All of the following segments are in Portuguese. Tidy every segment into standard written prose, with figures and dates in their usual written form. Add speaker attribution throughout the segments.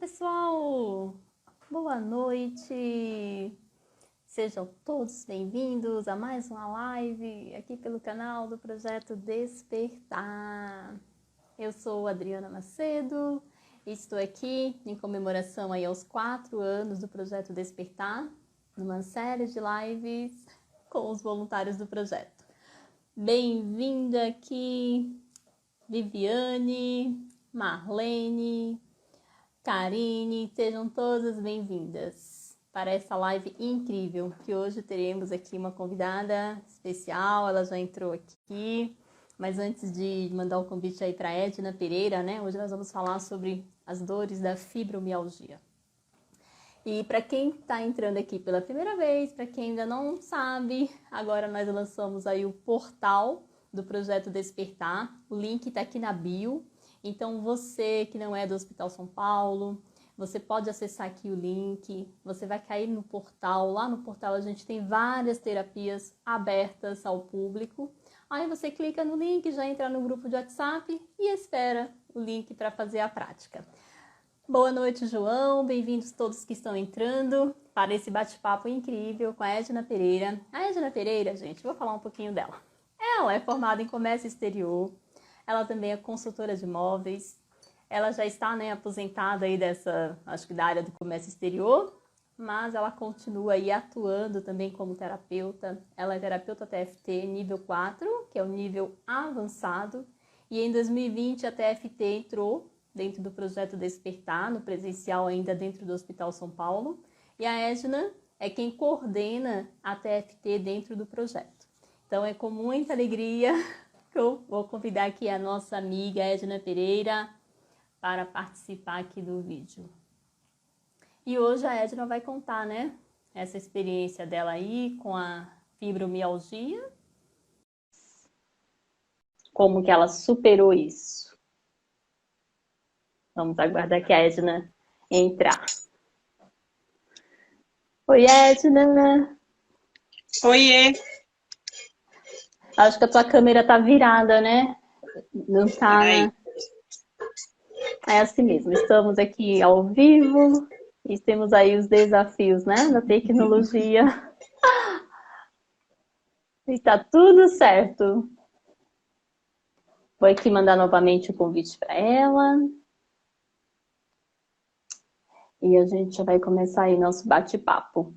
Speaker 1: Pessoal, boa noite, sejam todos bem-vindos a mais uma live aqui pelo canal do Projeto Despertar. Eu sou Adriana Macedo e estou aqui em comemoração aí aos 4 anos do Projeto Despertar, numa série de lives com os voluntários do projeto. Bem-vinda aqui, Viviane, Marlene, Karine, sejam todas bem-vindas para essa live incrível, que hoje teremos aqui uma convidada especial, ela já entrou aqui, mas antes de mandar o convite aí para a Edna Pereira, né, hoje nós vamos falar sobre as dores da fibromialgia. E para quem está entrando aqui pela primeira vez, para quem ainda não sabe, agora nós lançamos aí o portal do Projeto Despertar, o link está aqui na bio. Então, você que não é do Hospital São Paulo, você pode acessar aqui o link, você vai cair no portal. Lá no portal a gente tem várias terapias abertas ao público. Aí você clica no link, já entra no grupo de WhatsApp e espera o link para fazer a prática. Boa noite, João. Bem-vindos todos que estão entrando para esse bate-papo incrível com a Edna Pereira. A Edna Pereira, gente, vou falar um pouquinho dela. Ela é formada em comércio exterior. Ela também é consultora de imóveis. Ela já está, aposentada aí acho que da área do comércio exterior, mas ela continua aí atuando também como terapeuta. Ela é terapeuta TFT nível 4, que é o nível avançado. E em 2020 a TFT entrou dentro do Projeto Despertar, no presencial ainda dentro do Hospital São Paulo. E a Edna é quem coordena a TFT dentro do projeto. Então é com muita alegria eu vou convidar aqui a nossa amiga Edna Pereira para participar aqui do vídeo. E hoje a Edna vai contar, essa experiência dela aí com a fibromialgia. Como que ela superou isso. Vamos aguardar que a Edna entrar. Oi, Edna.
Speaker 2: Oiê.
Speaker 1: Acho que a tua câmera tá virada, né? Não tá, né? É assim mesmo. Estamos aqui ao vivo e temos aí os desafios, da tecnologia. E tá tudo certo. Vou aqui mandar novamente o convite para ela. E a gente já vai começar aí nosso bate-papo.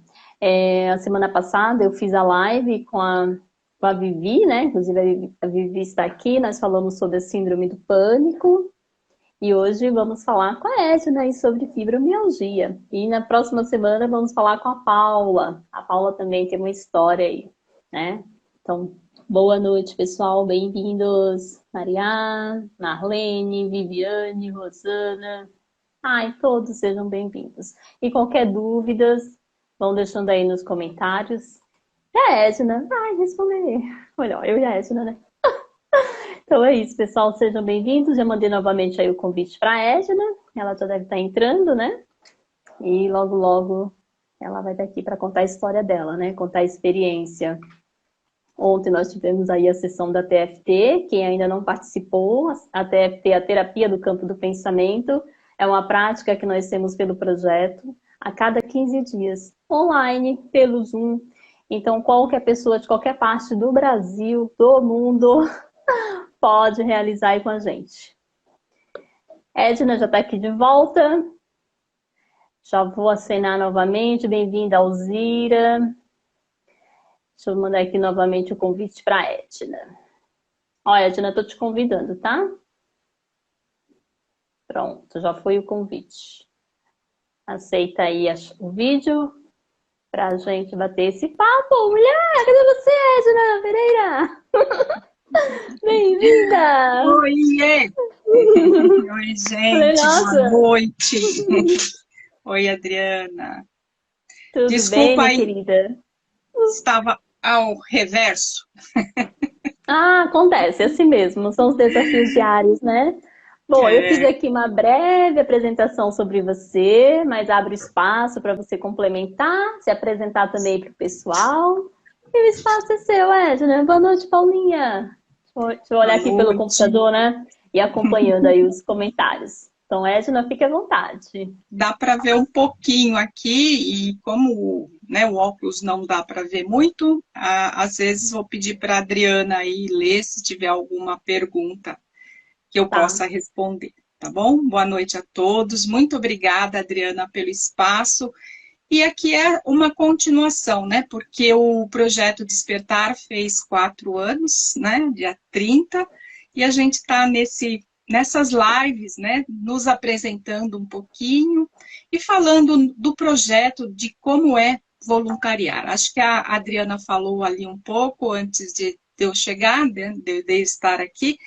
Speaker 1: A semana passada eu fiz a live com a Vivi, Inclusive a Vivi está aqui, nós falamos sobre a síndrome do pânico. E hoje vamos falar com a Edna sobre fibromialgia. E na próxima semana vamos falar com a Paula. A Paula também tem uma história aí, Então, boa noite, pessoal. Bem-vindos. Maria, Marlene, Viviane, Rosana. Todos sejam bem-vindos. E qualquer dúvidas, vão deixando aí nos comentários. E a Edna vai responder. Olha, eu e a Edna, Então é isso, pessoal. Sejam bem-vindos. Já mandei novamente aí o convite para a Edna. Ela já deve estar entrando, E logo, logo ela vai estar aqui para contar a história dela, Contar a experiência. Ontem nós tivemos aí a sessão da TFT. Quem ainda não participou, a TFT, a Terapia do Campo do Pensamento, é uma prática que nós temos pelo projeto a cada 15 dias, online, pelo Zoom. Então, qualquer pessoa de qualquer parte do Brasil, do mundo, pode realizar aí com a gente. Edna já está aqui de volta. Já vou acenar novamente. Bem-vinda, Alzira. Deixa eu mandar aqui novamente o convite para a Edna. Olha, Edna, estou te convidando, tá? Pronto, já foi o convite. Aceita aí o vídeo para a gente bater esse papo. Mulher, cadê você, Edna Pereira? Bem-vinda!
Speaker 2: Oiê! Oi, gente, boa noite. Oi, Adriana.
Speaker 1: Tudo
Speaker 2: Desculpa
Speaker 1: bem,
Speaker 2: aí,
Speaker 1: querida?
Speaker 2: estava ao reverso.
Speaker 1: Acontece, assim mesmo, são os desafios diários, Bom, eu fiz aqui uma breve apresentação sobre você, mas abro espaço para você complementar, se apresentar também para o pessoal. E o espaço é seu, Edna. Boa noite, Paulinha. Deixa eu olhar aqui pelo computador, E acompanhando aí os comentários. Então, Edna, fique à vontade.
Speaker 2: Dá para ver um pouquinho aqui e como, né, o óculos não dá para ver muito, às vezes vou pedir para a Adriana aí ler se tiver alguma pergunta que eu
Speaker 1: Tá.
Speaker 2: possa responder, tá bom? Boa noite a todos. Muito obrigada, Adriana, pelo espaço. E aqui é uma continuação, né? Porque o projeto Despertar fez 4 anos, né? Dia 30, e a gente está nessas lives, né? Nos apresentando um pouquinho e falando do projeto, de como é voluntariar. Acho que a Adriana falou ali um pouco antes de eu chegar, de estar aqui,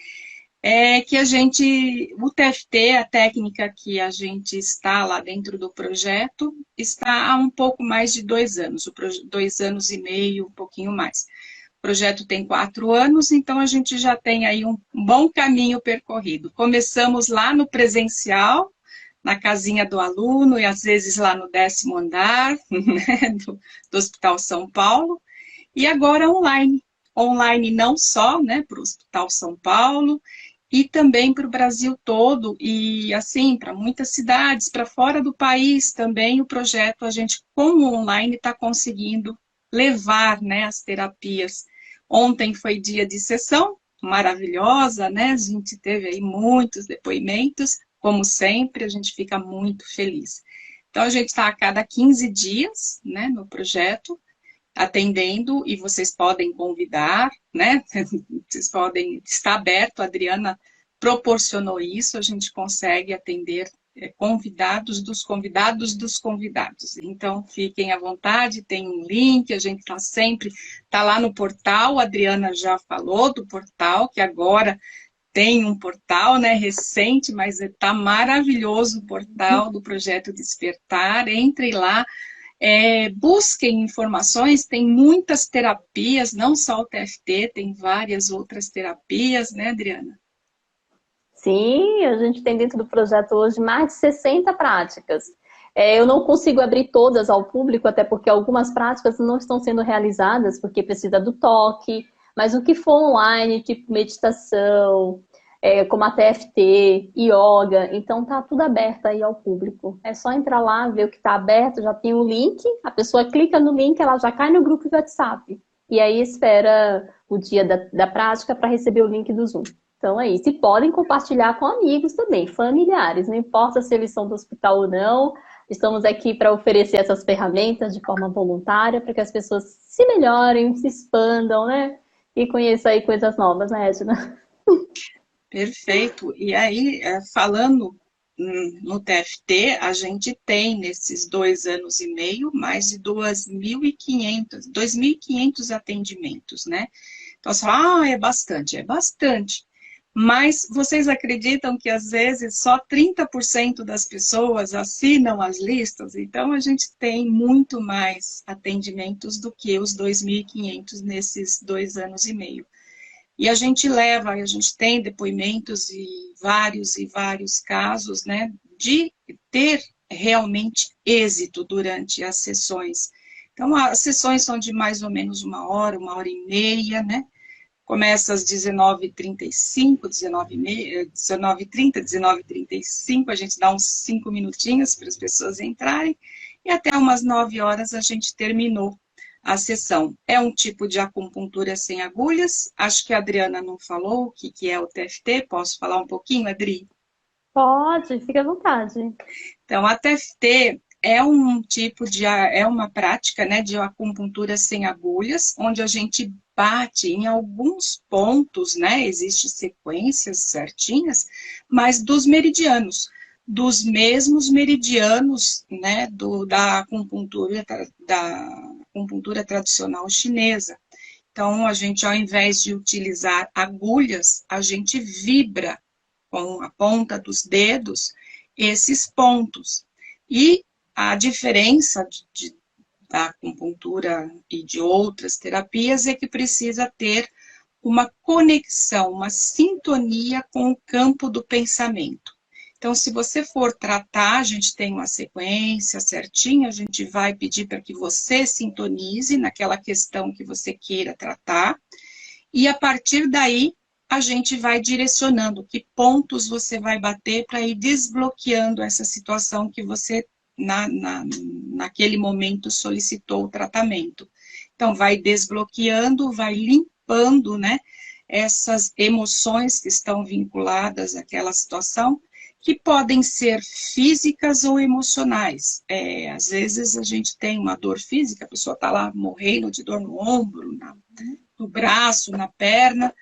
Speaker 2: que a gente, o TFT, a técnica que a gente está lá dentro do projeto, está há um pouco mais de 2 anos, 2 anos e meio, um pouquinho mais. O projeto tem 4 anos, então a gente já tem aí um bom caminho percorrido. Começamos lá no presencial, na casinha do aluno, e às vezes lá no 10º andar, né, do Hospital São Paulo, e agora online. Online não só, né, para o Hospital São Paulo, e também para o Brasil todo, e assim, para muitas cidades, para fora do país também, o projeto, a gente, com o online, está conseguindo levar, né, as terapias. Ontem foi dia de sessão, maravilhosa, né, a gente teve aí muitos depoimentos, como sempre, a gente fica muito feliz. Então, a gente está a cada 15 dias, né, no projeto, atendendo, e vocês podem convidar, né? Vocês podem, está aberto, a Adriana proporcionou isso, a gente consegue atender convidados dos convidados dos convidados. Então, fiquem à vontade, tem um link, a gente está sempre, está lá no portal, a Adriana já falou do portal, que agora tem um portal, né, recente, mas está maravilhoso o portal do Projeto Despertar, entrem lá, busquem informações, tem muitas terapias, não só o TFT, tem várias outras terapias, né, Adriana?
Speaker 1: Sim, a gente tem dentro do projeto hoje mais de 60 práticas. Eu não consigo abrir todas ao público, até porque algumas práticas não estão sendo realizadas, porque precisa do toque, mas o que for online, tipo meditação, como a TFT, yoga, então tá tudo aberto aí ao público. É só entrar lá, ver o que está aberto, já tem o link, a pessoa clica no link, ela já cai no grupo do WhatsApp. E aí espera o dia da prática para receber o link do Zoom. Então é isso. E podem compartilhar com amigos também, familiares, não importa se eles são do hospital ou não. Estamos aqui para oferecer essas ferramentas de forma voluntária para que as pessoas se melhorem, se expandam, né? E conheçam aí coisas novas, né, Edna?
Speaker 2: Perfeito. E aí, falando no TFT, a gente tem, nesses 2 anos e meio, mais de 2.500 atendimentos, né? Então, você fala, é bastante, é bastante. Mas vocês acreditam que, às vezes, só 30% das pessoas assinam as listas? Então, a gente tem muito mais atendimentos do que os 2.500 nesses 2 anos e meio. E a gente leva, a gente tem depoimentos e vários casos, né, de ter realmente êxito durante as sessões. Então, as sessões são de mais ou menos 1 hora e meia, né? Começa às 19h35, 19h30, 19h35, a gente dá uns 5 minutinhos para as pessoas entrarem, e até umas 9 horas a gente terminou a sessão. É um tipo de acupuntura sem agulhas. Acho que a Adriana não falou o que é o TFT. Posso falar um pouquinho, Adri?
Speaker 1: Pode, fica à vontade.
Speaker 2: Então, a TFT é um tipo é uma prática, né, de acupuntura sem agulhas, onde a gente bate em alguns pontos, né, existem sequências certinhas, mas dos meridianos, dos mesmos meridianos, né, da acupuntura tradicional chinesa. Então, a gente, ao invés de utilizar agulhas, a gente vibra com a ponta dos dedos esses pontos. E a diferença da acupuntura e de outras terapias é que precisa ter uma conexão, uma sintonia com o campo do pensamento. Então, se você for tratar, a gente tem uma sequência certinha, a gente vai pedir para que você sintonize naquela questão que você queira tratar, e a partir daí, a gente vai direcionando que pontos você vai bater para ir desbloqueando essa situação que você, naquele momento, solicitou o tratamento. Então, vai desbloqueando, vai limpando, né, essas emoções que estão vinculadas àquela situação, que podem ser físicas ou emocionais. Às vezes a gente tem uma dor física, a pessoa está lá morrendo de dor no ombro, no braço, na perna.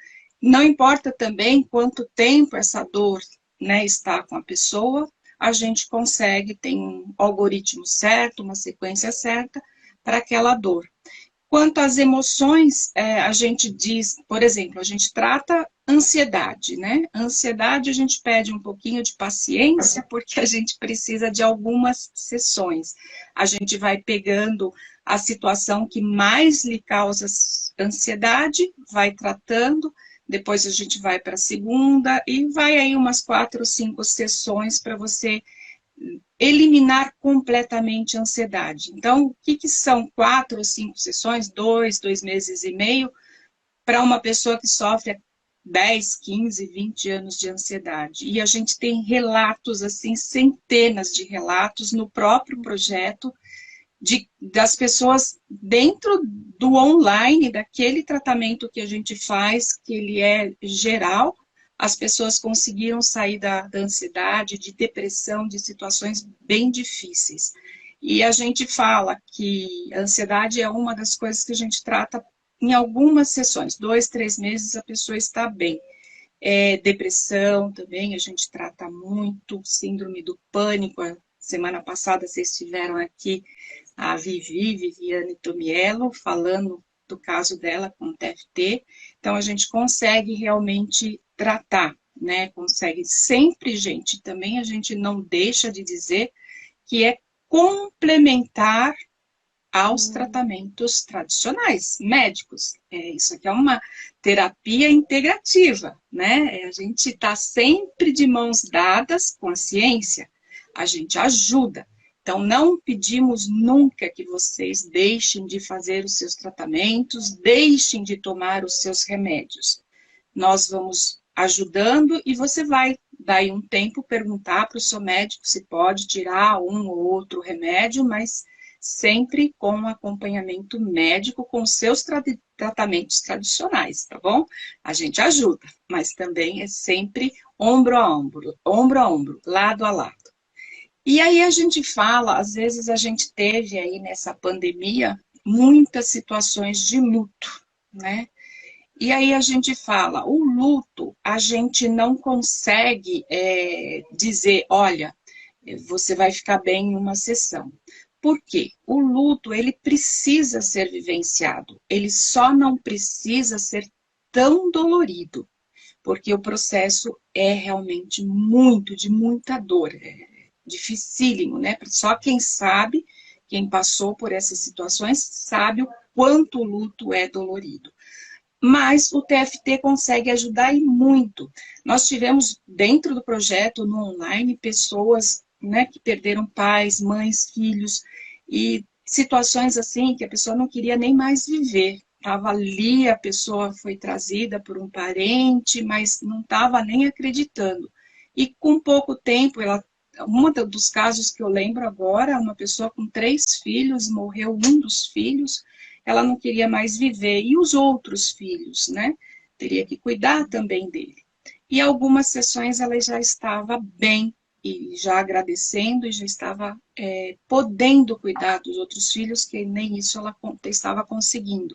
Speaker 2: Não importa também quanto tempo essa dor, né, está com a pessoa, a gente consegue, tem um algoritmo certo, uma sequência certa para aquela dor. Quanto às emoções, a gente diz, por exemplo, a gente trata ansiedade, né? Ansiedade a gente pede um pouquinho de paciência, porque a gente precisa de algumas sessões. A gente vai pegando a situação que mais lhe causa ansiedade, vai tratando, depois a gente vai para a segunda, e vai aí umas 4 ou 5 sessões para você eliminar completamente a ansiedade. Então, o que são 4 ou 5 sessões, 2 meses e meio, para uma pessoa que sofre 10, 15, 20 anos de ansiedade? E a gente tem relatos, assim, centenas de relatos no próprio projeto, das pessoas dentro do online, daquele tratamento que a gente faz, que ele é geral, as pessoas conseguiram sair da ansiedade, de depressão, de situações bem difíceis. E a gente fala que a ansiedade é uma das coisas que a gente trata em algumas sessões, 2, 3 meses a pessoa está bem. Depressão também, a gente trata muito, síndrome do pânico. A semana passada vocês tiveram aqui a Viviane Tomiello falando do caso dela com o TFT. Então, a gente consegue realmente tratar, né? Consegue sempre, gente, também a gente não deixa de dizer que é complementar aos tratamentos tradicionais, médicos. Isso aqui é uma terapia integrativa, né? A gente está sempre de mãos dadas com a ciência, a gente ajuda. Então, não pedimos nunca que vocês deixem de fazer os seus tratamentos, deixem de tomar os seus remédios. Nós vamos ajudando e você vai, daí um tempo, perguntar para o seu médico se pode tirar um ou outro remédio, mas sempre com acompanhamento médico, com seus tratamentos tradicionais, tá bom? A gente ajuda, mas também é sempre ombro a ombro, lado a lado. E aí a gente fala, às vezes a gente teve aí nessa pandemia muitas situações de luto, né? E aí a gente fala, o luto, a gente não consegue dizer, olha, você vai ficar bem em uma sessão. Por quê? O luto, ele precisa ser vivenciado, ele só não precisa ser tão dolorido, porque o processo é realmente de muita dor, dificílimo, né? Só quem sabe, quem passou por essas situações, sabe o quanto o luto é dolorido. Mas o TFT consegue ajudar e muito. Nós tivemos dentro do projeto, no online, pessoas, né, que perderam pais, mães, filhos, e situações assim que a pessoa não queria nem mais viver. Estava ali, a pessoa foi trazida por um parente, mas não estava nem acreditando. E com pouco tempo, um dos casos que eu lembro agora, uma pessoa com 3 filhos, morreu um dos filhos, ela não queria mais viver. E os outros filhos, né? Teria que cuidar também dele. E algumas sessões ela já estava bem, e já agradecendo, e já estava podendo cuidar dos outros filhos, que nem isso ela estava conseguindo.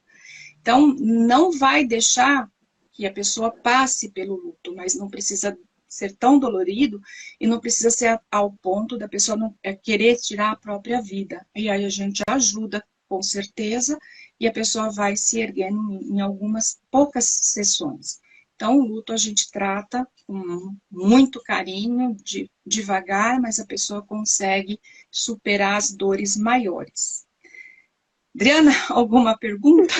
Speaker 2: Então, não vai deixar que a pessoa passe pelo luto, mas não precisa ser tão dolorido e não precisa ser ao ponto da pessoa não querer tirar a própria vida. E aí a gente ajuda, com certeza, e a pessoa vai se erguendo em algumas poucas sessões. Então, o luto a gente trata com muito carinho, devagar, mas a pessoa consegue superar as dores maiores. Adriana, alguma pergunta?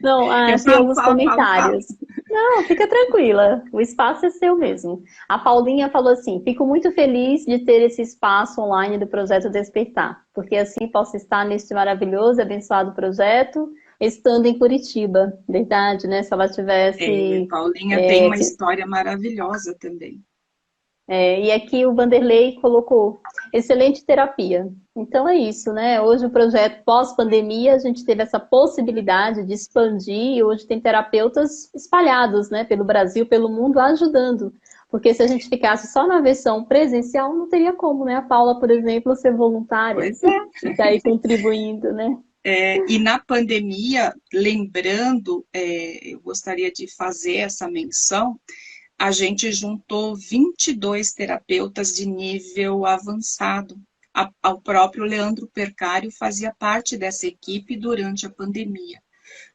Speaker 1: Não, tem alguns comentários. Não, fica tranquila, o espaço é seu mesmo. A Paulinha falou assim, fico muito feliz de ter esse espaço online do Projeto Despertar, porque assim posso estar neste maravilhoso e abençoado projeto estando em Curitiba, verdade, né? Se ela tivesse.
Speaker 2: Paulinha tem uma história maravilhosa também.
Speaker 1: E aqui o Vanderlei colocou excelente terapia. Então é isso, né? Hoje o projeto pós-pandemia, a gente teve essa possibilidade de expandir e hoje tem terapeutas espalhados, né, pelo Brasil, pelo mundo, ajudando. Porque se a gente ficasse só na versão presencial, não teria como, né? A Paula, por exemplo, ser voluntária.
Speaker 2: Pois é.
Speaker 1: Ficar aí contribuindo, né?
Speaker 2: E na pandemia, lembrando, eu gostaria de fazer essa menção, a gente juntou 22 terapeutas de nível avançado. O próprio Leandro Percário fazia parte dessa equipe durante a pandemia.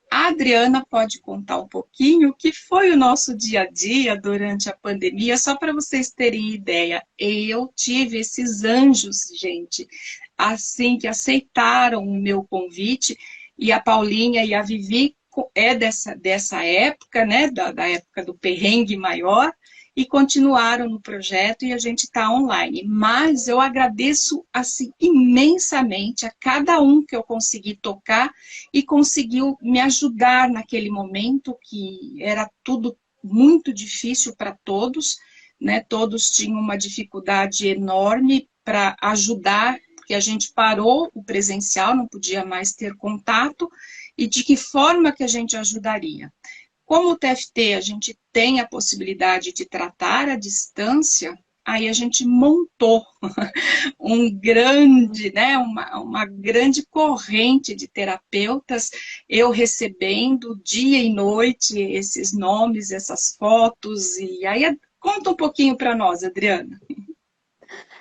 Speaker 2: A Adriana pode contar um pouquinho o que foi o nosso dia a dia durante a pandemia, só para vocês terem ideia. Eu tive esses anjos, gente, assim, que aceitaram o meu convite, e a Paulinha e a Vivi dessa época, né, da época do perrengue maior, e continuaram no projeto e a gente está online. Mas eu agradeço assim imensamente a cada um que eu consegui tocar e conseguiu me ajudar naquele momento que era tudo muito difícil para todos, né? Todos tinham uma dificuldade enorme para ajudar, porque a gente parou o presencial, não podia mais ter contato, e de que forma que a gente ajudaria. Como o TFT a gente tem a possibilidade de tratar à distância, aí a gente montou uma grande corrente de terapeutas, eu recebendo dia e noite esses nomes, essas fotos, e aí conta um pouquinho para nós, Adriana.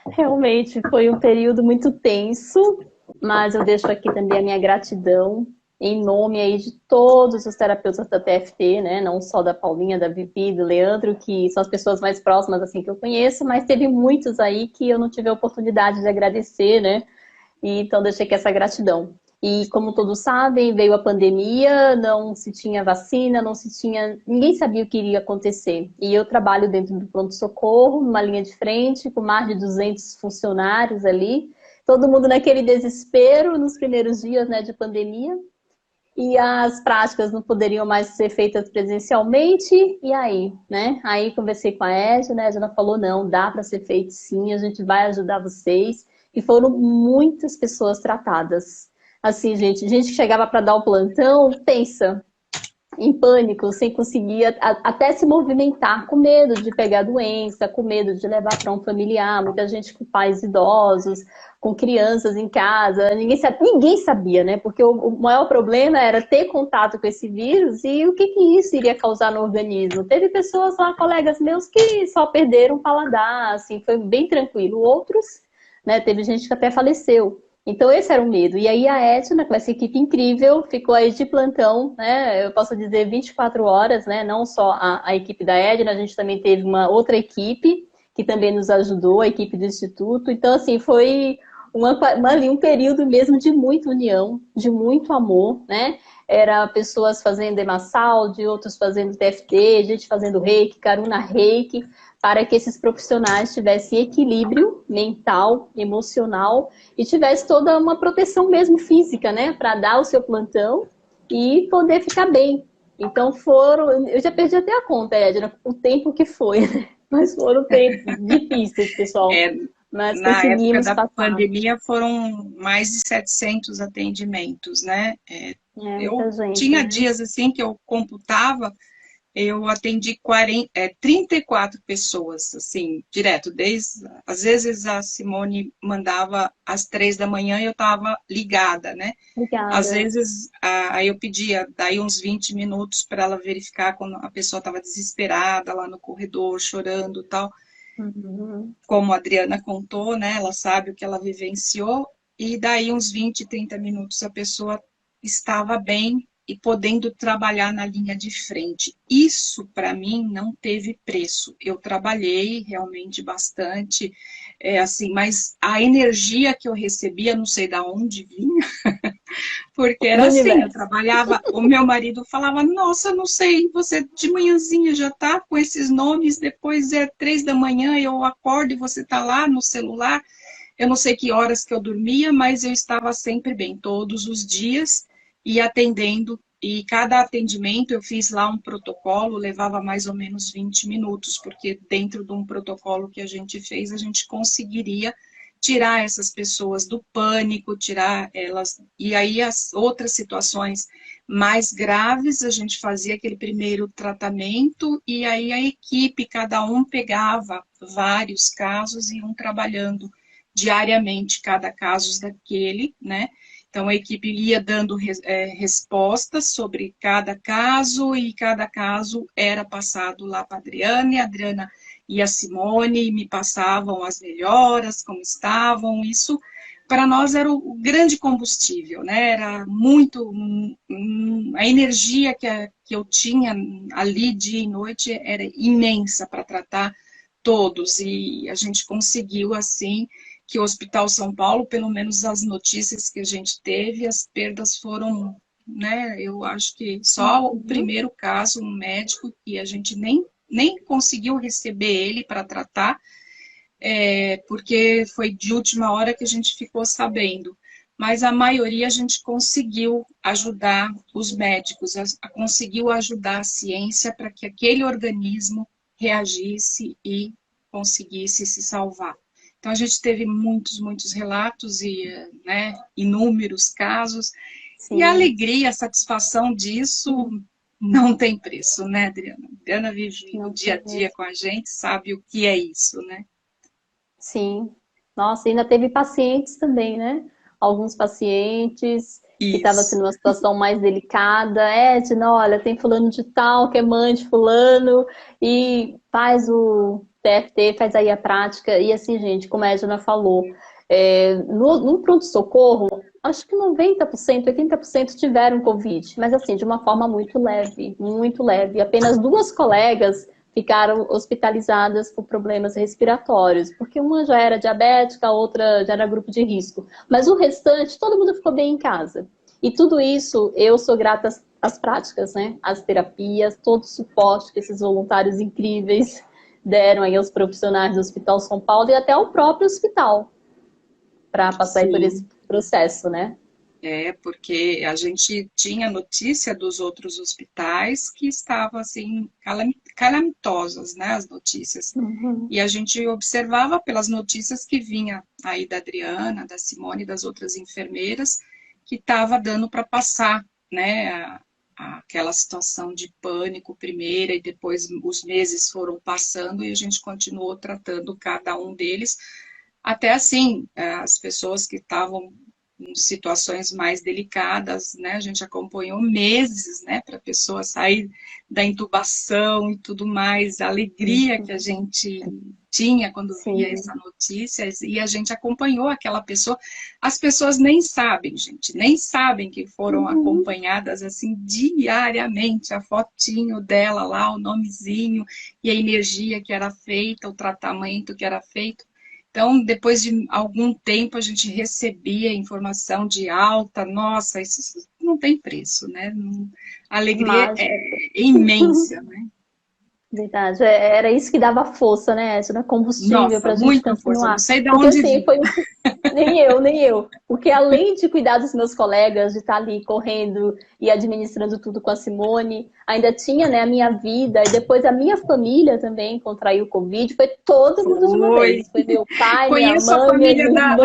Speaker 1: Realmente foi um período muito tenso, mas eu deixo aqui também a minha gratidão em nome aí de todos os terapeutas da TFT, né? Não só da Paulinha, da Vivi, do Leandro, que são as pessoas mais próximas assim que eu conheço, mas teve muitos aí que eu não tive a oportunidade de agradecer, né? E então deixei aqui essa gratidão. E como todos sabem, veio a pandemia, não se tinha vacina, não se tinha, ninguém sabia o que iria acontecer. E eu trabalho dentro do pronto-socorro, numa linha de frente, com mais de 200 funcionários ali, todo mundo naquele desespero nos primeiros dias, né, de pandemia. E as práticas não poderiam mais ser feitas presencialmente, e aí, né? Aí conversei com a Edna, né? A Edna falou, não, dá para ser feito sim, a gente vai ajudar vocês. E foram muitas pessoas tratadas. Assim, gente que chegava para dar o plantão, pensa, em pânico, sem conseguir até se movimentar, com medo de pegar doença, com medo de levar para um familiar, muita gente com pais idosos, com crianças em casa, ninguém sabia, né? Porque o maior problema era ter contato com esse vírus e o que isso iria causar no organismo. Teve pessoas lá, colegas meus, que só perderam o paladar, assim, foi bem tranquilo. Outros, né, teve gente que até faleceu. Então esse era o medo. E aí a Etna, com essa equipe incrível, ficou aí de plantão, né? Eu posso dizer 24 horas, né? Não só a equipe da Edna, a gente também teve uma outra equipe que também nos ajudou, a equipe do Instituto. Então, assim, foi um período mesmo de muita união, de muito amor, né? Era pessoas fazendo Emassal, de outros fazendo TFT, gente fazendo Reiki, Karuna Reiki, para que esses profissionais tivessem equilíbrio mental, emocional e tivesse toda uma proteção mesmo física, né? Para dar o seu plantão e poder ficar bem. Então eu já perdi até a conta, Edna, o tempo que foi, né? Mas foram tempos difíceis, pessoal. Mas
Speaker 2: na época da
Speaker 1: passar.
Speaker 2: pandemia foram mais de 700 atendimentos, né? Eu tinha dias assim que eu computava, eu atendi 34 pessoas, assim, direto, às vezes a Simone mandava às 3 da manhã e eu estava ligada, né?
Speaker 1: Obrigada.
Speaker 2: Às vezes, aí eu pedia daí uns 20 minutos para ela verificar quando a pessoa estava desesperada lá no corredor, chorando e tal.
Speaker 1: Uhum.
Speaker 2: Como a Adriana contou, né? Ela sabe o que ela vivenciou, e daí uns 20, 30 minutos a pessoa estava bem e podendo trabalhar na linha de frente. Isso, para mim, não teve preço. Eu trabalhei realmente bastante, assim, mas a energia que eu recebia, não sei de onde vinha, porque era assim, eu trabalhava, o meu marido falava, nossa, não sei, você de manhãzinha já tá com esses nomes, depois é 3 da manhã, eu acordo e você tá lá no celular, eu não sei que horas que eu dormia, mas eu estava sempre bem, todos os dias, e atendendo. E cada atendimento eu fiz lá um protocolo, levava mais ou menos 20 minutos, porque dentro de um protocolo que a gente fez, a gente conseguiria tirar essas pessoas do pânico, tirar elas. E aí as outras situações mais graves, a gente fazia aquele primeiro tratamento, e aí a equipe, cada um pegava vários casos e iam trabalhando diariamente cada caso daquele, né? Então, a equipe ia dando respostas sobre cada caso, e cada caso era passado lá para a Adriana e a Simone me passavam as melhoras, como estavam. Isso, para nós, era o grande combustível, né? Era muito... a energia que eu tinha ali, dia e noite, era imensa para tratar todos, e a gente conseguiu, assim, que o Hospital São Paulo, pelo menos as notícias que a gente teve, as perdas foram, né, eu acho que só o primeiro caso, um médico, que a gente nem conseguiu receber ele para tratar, porque foi de última hora que a gente ficou sabendo. Mas a maioria a gente conseguiu ajudar os médicos, conseguiu ajudar a ciência para que aquele organismo reagisse e conseguisse se salvar. Então, a gente teve muitos relatos e, né, inúmeros casos.
Speaker 1: Sim.
Speaker 2: E a alegria, a satisfação disso não tem preço, né, Adriana? A Adriana vive o dia a dia com a gente, sabe o que é isso, né?
Speaker 1: Sim. Nossa, ainda teve pacientes também, né? Alguns pacientes que estavam tendo uma situação mais delicada. Edna, olha, tem fulano de tal, que é mãe de fulano, e faz o TFT, faz aí a prática. E assim, gente, como a Edna falou, no pronto-socorro, acho que 90%, 80% tiveram Covid, mas assim, de uma forma muito leve, muito leve. Apenas 2 colegas ficaram hospitalizadas por problemas respiratórios, porque uma já era diabética, a outra já era grupo de risco. Mas o restante, todo mundo ficou bem em casa. E tudo isso, eu sou grata às práticas, né? Às terapias, todo o suporte que esses voluntários incríveis deram aí aos profissionais do Hospital São Paulo e até ao próprio hospital, para passar por esse processo, né?
Speaker 2: Porque a gente tinha notícia dos outros hospitais que estavam, assim, calamitosas, né, as notícias. E a gente observava pelas notícias que vinha aí da Adriana, da Simone, das outras enfermeiras, que estava dando para passar, né, aquela situação de pânico primeira, e depois os meses foram passando e a gente continuou tratando cada um deles, até assim, as pessoas que estavam em situações mais delicadas, né? A gente acompanhou meses, né? Para a pessoa sair da intubação e tudo mais, a alegria que a gente tinha quando via essa notícia, e a gente acompanhou aquela pessoa. As pessoas nem sabem, gente, nem sabem que foram acompanhadas assim diariamente, a fotinho dela lá, o nomezinho e a energia que era feita, o tratamento que era feito. Então, depois de algum tempo, a gente recebia informação de alta. Nossa, isso não tem preço, né? A alegria é imensa, né?
Speaker 1: Verdade, era isso que dava força, né, Edna? Combustível para a gente
Speaker 2: muita força,
Speaker 1: continuar.
Speaker 2: não sei de
Speaker 1: Porque
Speaker 2: onde
Speaker 1: assim,
Speaker 2: vir.
Speaker 1: nem eu. Porque além de cuidar dos meus colegas, de estar ali correndo e administrando tudo com a Simone, ainda tinha, né, a minha vida, e depois a minha família também contraiu Covid, foi todo mundo de uma vez. Foi meu pai, minha mãe, minha irmã.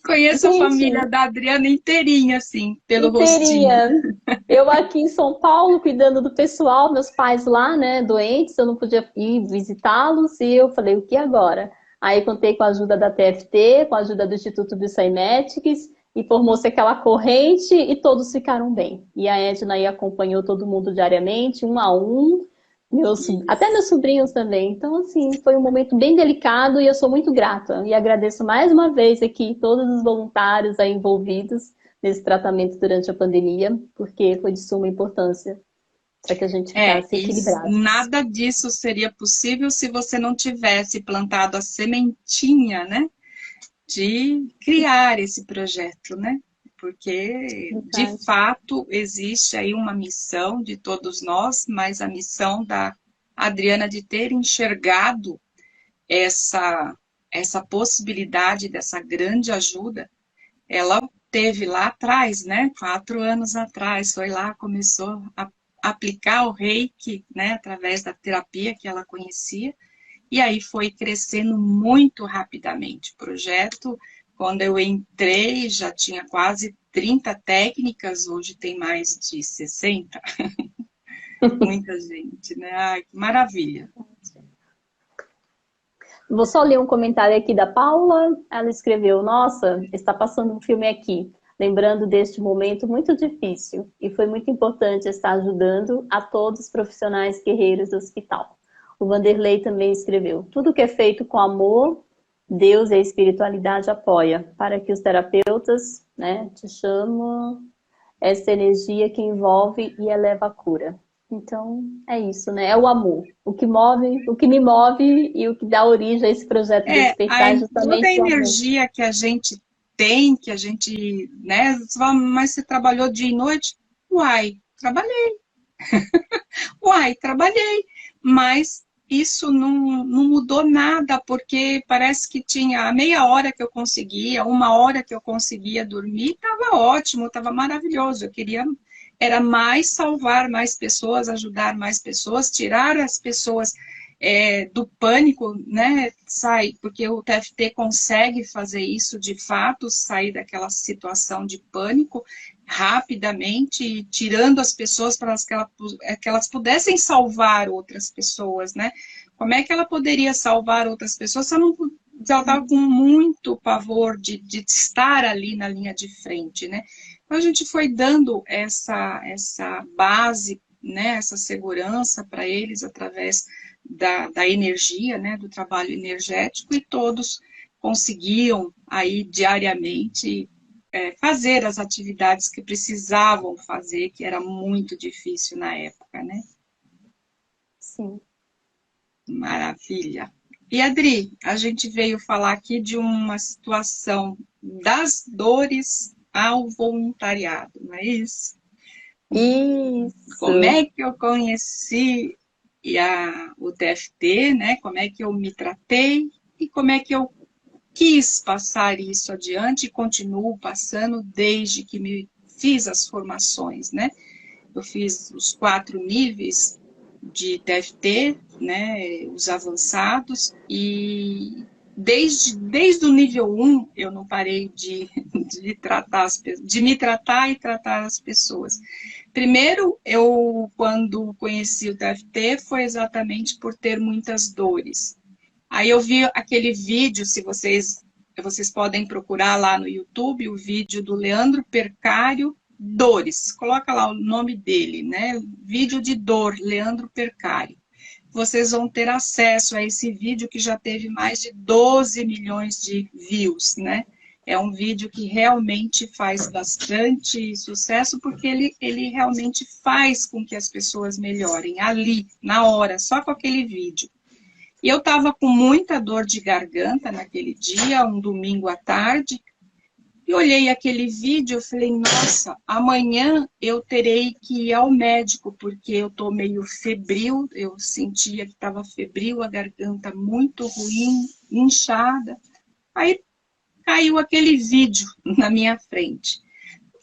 Speaker 2: Conheço a família da Adriana inteirinha, assim, pelo rostinho.
Speaker 1: Eu aqui em São Paulo, cuidando do pessoal, meus pais lá, né, doentes, eu não podia ir visitá-los, e eu falei, o que agora? Aí contei com a ajuda da TFT, com a ajuda do Instituto Biocymetics, e formou-se aquela corrente e todos ficaram bem. E a Edna aí acompanhou todo mundo diariamente, um a um, até meus sobrinhos também. Então, assim, foi um momento bem delicado e eu sou muito grata. E agradeço mais uma vez aqui todos os voluntários aí envolvidos nesse tratamento durante a pandemia, porque foi de suma importância para que a gente ficasse equilibrado.
Speaker 2: Nada disso seria possível se você não tivesse plantado a sementinha, né, de criar esse projeto, né? Porque, de fato, existe aí uma missão de todos nós, mas a missão da Adriana de ter enxergado essa possibilidade dessa grande ajuda, ela teve lá atrás, né? 4 anos atrás, foi lá, começou a aplicar o reiki, né? Através da terapia que ela conhecia. E aí foi crescendo muito rapidamente o projeto. Quando eu entrei, já tinha quase 30 técnicas, hoje tem mais de 60. Muita gente, né? Ai, que maravilha.
Speaker 1: Vou só ler um comentário aqui da Paula. Ela escreveu: Nossa, está passando um filme aqui, lembrando deste momento muito difícil. E foi muito importante estar ajudando a todos os profissionais guerreiros do hospital. O Vanderlei também escreveu: Tudo que é feito com amor, Deus e a espiritualidade apoia, para que os terapeutas, né, te chamam essa energia que envolve e eleva a cura. Então, é isso, né? É o amor. O que move, o que me move e o que dá origem a esse projeto Despertar é
Speaker 2: Toda a
Speaker 1: justamente o amor.
Speaker 2: energia que a gente tem, que a gente, né? Você fala, mas você trabalhou dia e noite? Uai, trabalhei. Uai, trabalhei. Mas isso não mudou nada, porque parece que tinha a meia hora que eu conseguia, 1 hora que eu conseguia dormir, estava ótimo, estava maravilhoso. Eu queria, era mais salvar mais pessoas, ajudar mais pessoas, tirar as pessoas do pânico, né? Porque o TFT consegue fazer isso de fato, sair daquela situação de pânico rapidamente, tirando as pessoas para que elas pudessem salvar outras pessoas, né? Como é que ela poderia salvar outras pessoas se ela estava com muito pavor de estar ali na linha de frente, né? Então a gente foi dando essa base, né, essa segurança para eles através da energia, né, do trabalho energético, e todos conseguiam aí diariamente fazer as atividades que precisavam fazer, que era muito difícil na época, né?
Speaker 1: Sim.
Speaker 2: Maravilha. E Adri, a gente veio falar aqui de uma situação das dores ao voluntariado, não é isso? Como
Speaker 1: Isso.
Speaker 2: é que eu conheci o TFT, né? Como é que eu me tratei e como é que eu quis passar isso adiante e continuo passando desde que me fiz as formações, né? Eu fiz os 4 níveis de TFT, né? Os avançados, e desde o nível 1 eu não parei de me tratar e tratar as pessoas. Primeiro, eu, quando conheci o TFT, foi exatamente por ter muitas dores. Aí eu vi aquele vídeo, se vocês podem procurar lá no YouTube, o vídeo do Leandro Percário, Dores. Coloca lá o nome dele, né? Vídeo de dor, Leandro Percário. Vocês vão ter acesso a esse vídeo que já teve mais de 12 milhões de views, né? É um vídeo que realmente faz bastante sucesso, porque ele realmente faz com que as pessoas melhorem ali, na hora, só com aquele vídeo. E eu estava com muita dor de garganta naquele dia, um domingo à tarde, e olhei aquele vídeo e falei, nossa, amanhã eu terei que ir ao médico, porque eu estou meio febril, eu sentia que estava febril, a garganta muito ruim, inchada. Aí caiu aquele vídeo na minha frente.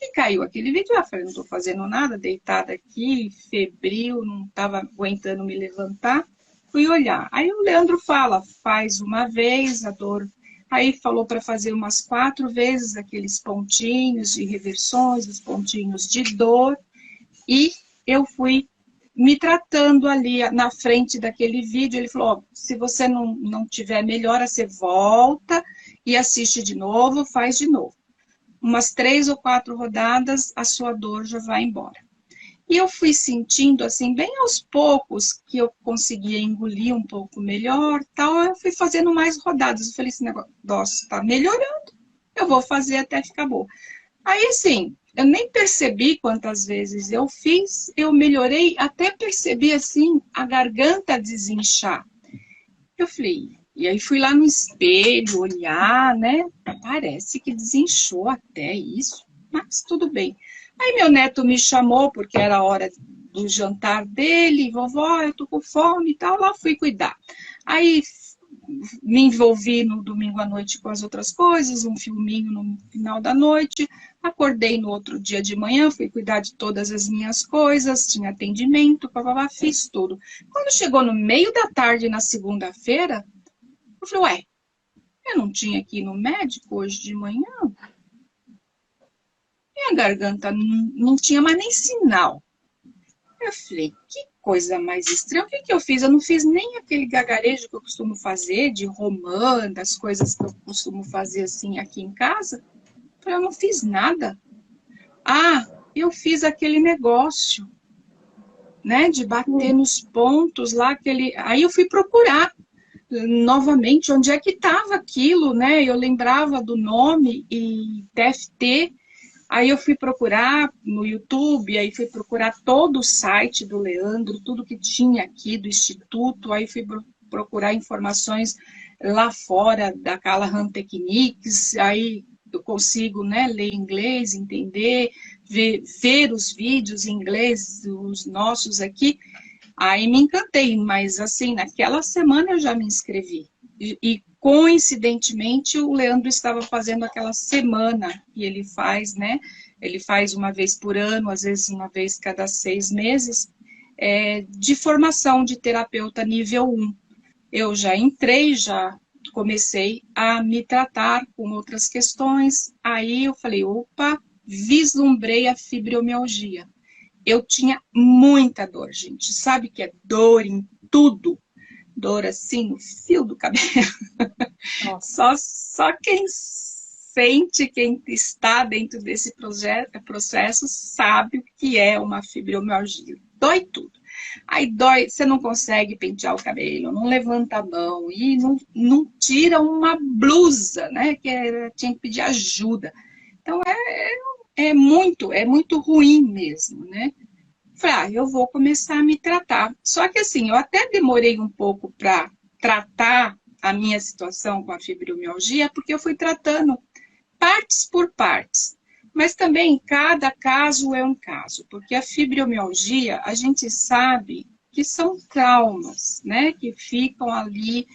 Speaker 2: E caiu aquele vídeo, eu falei, não estou fazendo nada, deitada aqui, febril, não estava aguentando me levantar. Fui olhar. Aí o Leandro fala, faz uma vez a dor. Aí falou para fazer umas 4 vezes aqueles pontinhos de reversões, os pontinhos de dor. E eu fui me tratando ali na frente daquele vídeo. Ele falou, oh, se você não tiver melhora, você volta e assiste de novo, faz de novo. Umas 3 ou 4 rodadas, a sua dor já vai embora. E eu fui sentindo, assim, bem aos poucos, que eu conseguia engolir um pouco melhor, tal. Eu fui fazendo mais rodadas. Eu falei, esse negócio, nossa, tá melhorando. Eu vou fazer até ficar boa. Aí, assim, eu nem percebi quantas vezes eu fiz, eu melhorei, até percebi, assim, a garganta desinchar. Eu falei, e aí fui lá no espelho olhar, né? Parece que desinchou até isso, mas tudo bem. Aí meu neto me chamou, porque era a hora do jantar dele, vovó, eu tô com fome e tal, lá fui cuidar. Aí me envolvi no domingo à noite com as outras coisas, um filminho no final da noite, acordei no outro dia de manhã, fui cuidar de todas as minhas coisas, tinha atendimento, papapá, fiz tudo. Quando chegou no meio da tarde, na segunda-feira, eu falei, ué, eu não tinha que ir no médico hoje de manhã? Minha garganta não tinha mais nem sinal. Eu falei, que coisa mais estranha, o que que eu fiz? Eu não fiz nem aquele gagarejo que eu costumo fazer, de romã, das coisas que eu costumo fazer assim aqui em casa. Eu não fiz nada. Ah, eu fiz aquele negócio, né, de bater nos pontos lá, aquele... Aí eu fui procurar novamente onde é que estava aquilo, né, eu lembrava do nome e TFT. Aí eu fui procurar no YouTube, aí fui procurar todo o site do Leandro, tudo que tinha aqui do Instituto, aí fui procurar informações lá fora da Callahan Techniques, aí eu consigo, né, ler inglês, entender, ver os vídeos em inglês, os nossos aqui, aí me encantei, mas assim, naquela semana eu já me inscrevi. E coincidentemente, o Leandro estava fazendo aquela semana que ele faz, né? Ele faz uma vez por ano, às vezes uma vez cada 6 meses, de formação de terapeuta nível 1. Eu já entrei, já comecei a me tratar com outras questões. Aí eu falei, opa, vislumbrei a fibromialgia. Eu tinha muita dor, gente. Sabe que é dor em tudo? Dor assim no fio do cabelo. Só quem sente, quem está dentro desse processo sabe o que é uma fibromialgia. Dói tudo. Aí dói, você não consegue pentear o cabelo, não levanta a mão e não tira uma blusa, né? Tinha que pedir ajuda. Então é muito ruim mesmo, né? Falei, eu vou começar a me tratar. Só que assim, eu até demorei um pouco para tratar a minha situação com a fibromialgia, porque eu fui tratando partes por partes. Mas também cada caso é um caso, porque a fibromialgia, a gente sabe que são traumas, né, que ficam ali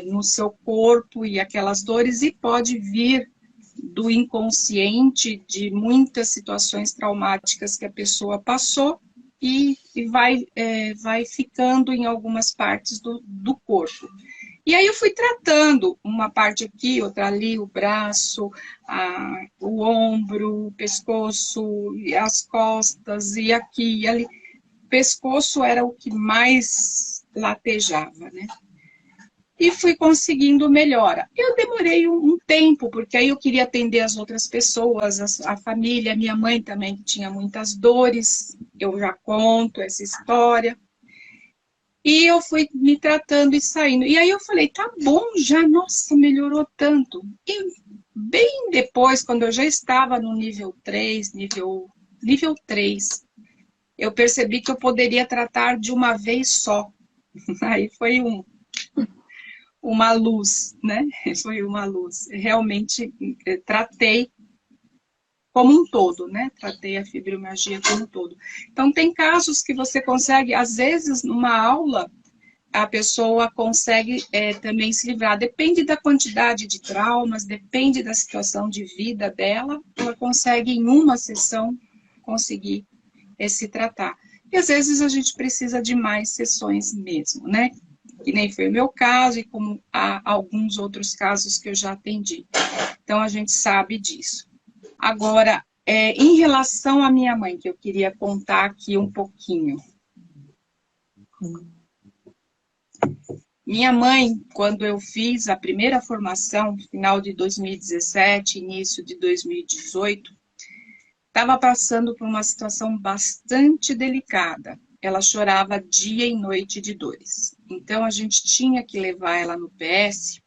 Speaker 2: no seu corpo e aquelas dores, e pode vir do inconsciente de muitas situações traumáticas que a pessoa passou e vai ficando em algumas partes do corpo. E aí eu fui tratando uma parte aqui, outra ali, o braço, o ombro, o pescoço, as costas, e aqui e ali. O pescoço era o que mais latejava, né? E fui conseguindo melhora. Eu demorei um tempo, porque aí eu queria atender as outras pessoas, a família, minha mãe também, que tinha muitas dores, eu já conto essa história. E eu fui me tratando e saindo. E aí eu falei, tá bom já, nossa, melhorou tanto. E bem depois, quando eu já estava no nível 3, nível 3, eu percebi que eu poderia tratar de uma vez só. Aí foi uma luz, né? Foi uma luz. Realmente tratei como um todo, né? Tratei a fibromialgia como um todo. Então, tem casos que você consegue, às vezes, numa aula, a pessoa consegue também se livrar. Depende da quantidade de traumas, depende da situação de vida dela, ela consegue, em uma sessão, conseguir se tratar. E, às vezes, a gente precisa de mais sessões mesmo, né? Que nem foi o meu caso e como há alguns outros casos que eu já atendi. Então, a gente sabe disso. Agora, em relação à minha mãe, que eu queria contar aqui um pouquinho. Minha mãe, quando eu fiz a primeira formação, final de 2017, início de 2018, estava passando por uma situação bastante delicada. Ela chorava dia e noite de dores. Então, a gente tinha que levar ela no PS,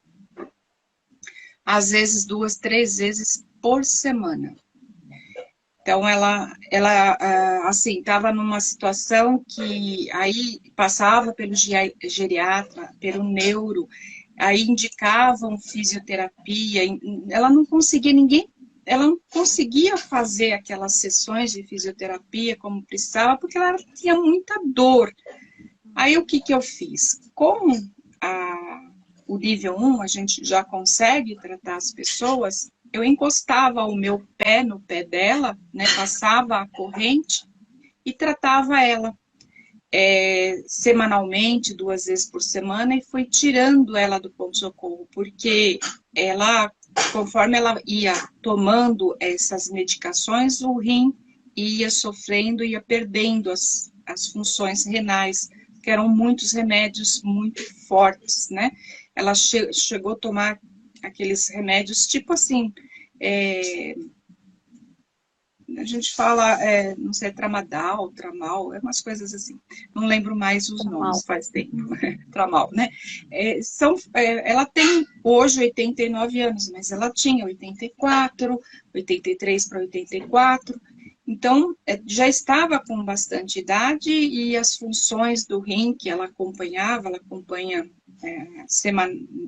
Speaker 2: às vezes 2, 3 vezes por semana. Então, ela assim, estava numa situação que aí passava pelo geriatra, pelo neuro, aí indicavam fisioterapia, ela não conseguia fazer aquelas sessões de fisioterapia como precisava, porque ela tinha muita dor. Aí, o que eu fiz? Como o nível 1, a gente já consegue tratar as pessoas, eu encostava o meu pé no pé dela, né, passava a corrente e tratava ela semanalmente, 2 vezes por semana, e fui tirando ela do pronto-socorro, porque ela, conforme ela ia tomando essas medicações, o rim ia sofrendo, ia perdendo as funções renais, que eram muitos remédios muito fortes, né? Ela chegou a tomar aqueles remédios, tipo assim, a gente fala, não sei, tramadol, tramal, umas coisas assim. Não lembro mais os nomes, faz tempo. Tramal, né? Ela tem hoje 89 anos, mas ela tinha 84, 83 para 84. Então, já estava com bastante idade e as funções do rim que ela acompanha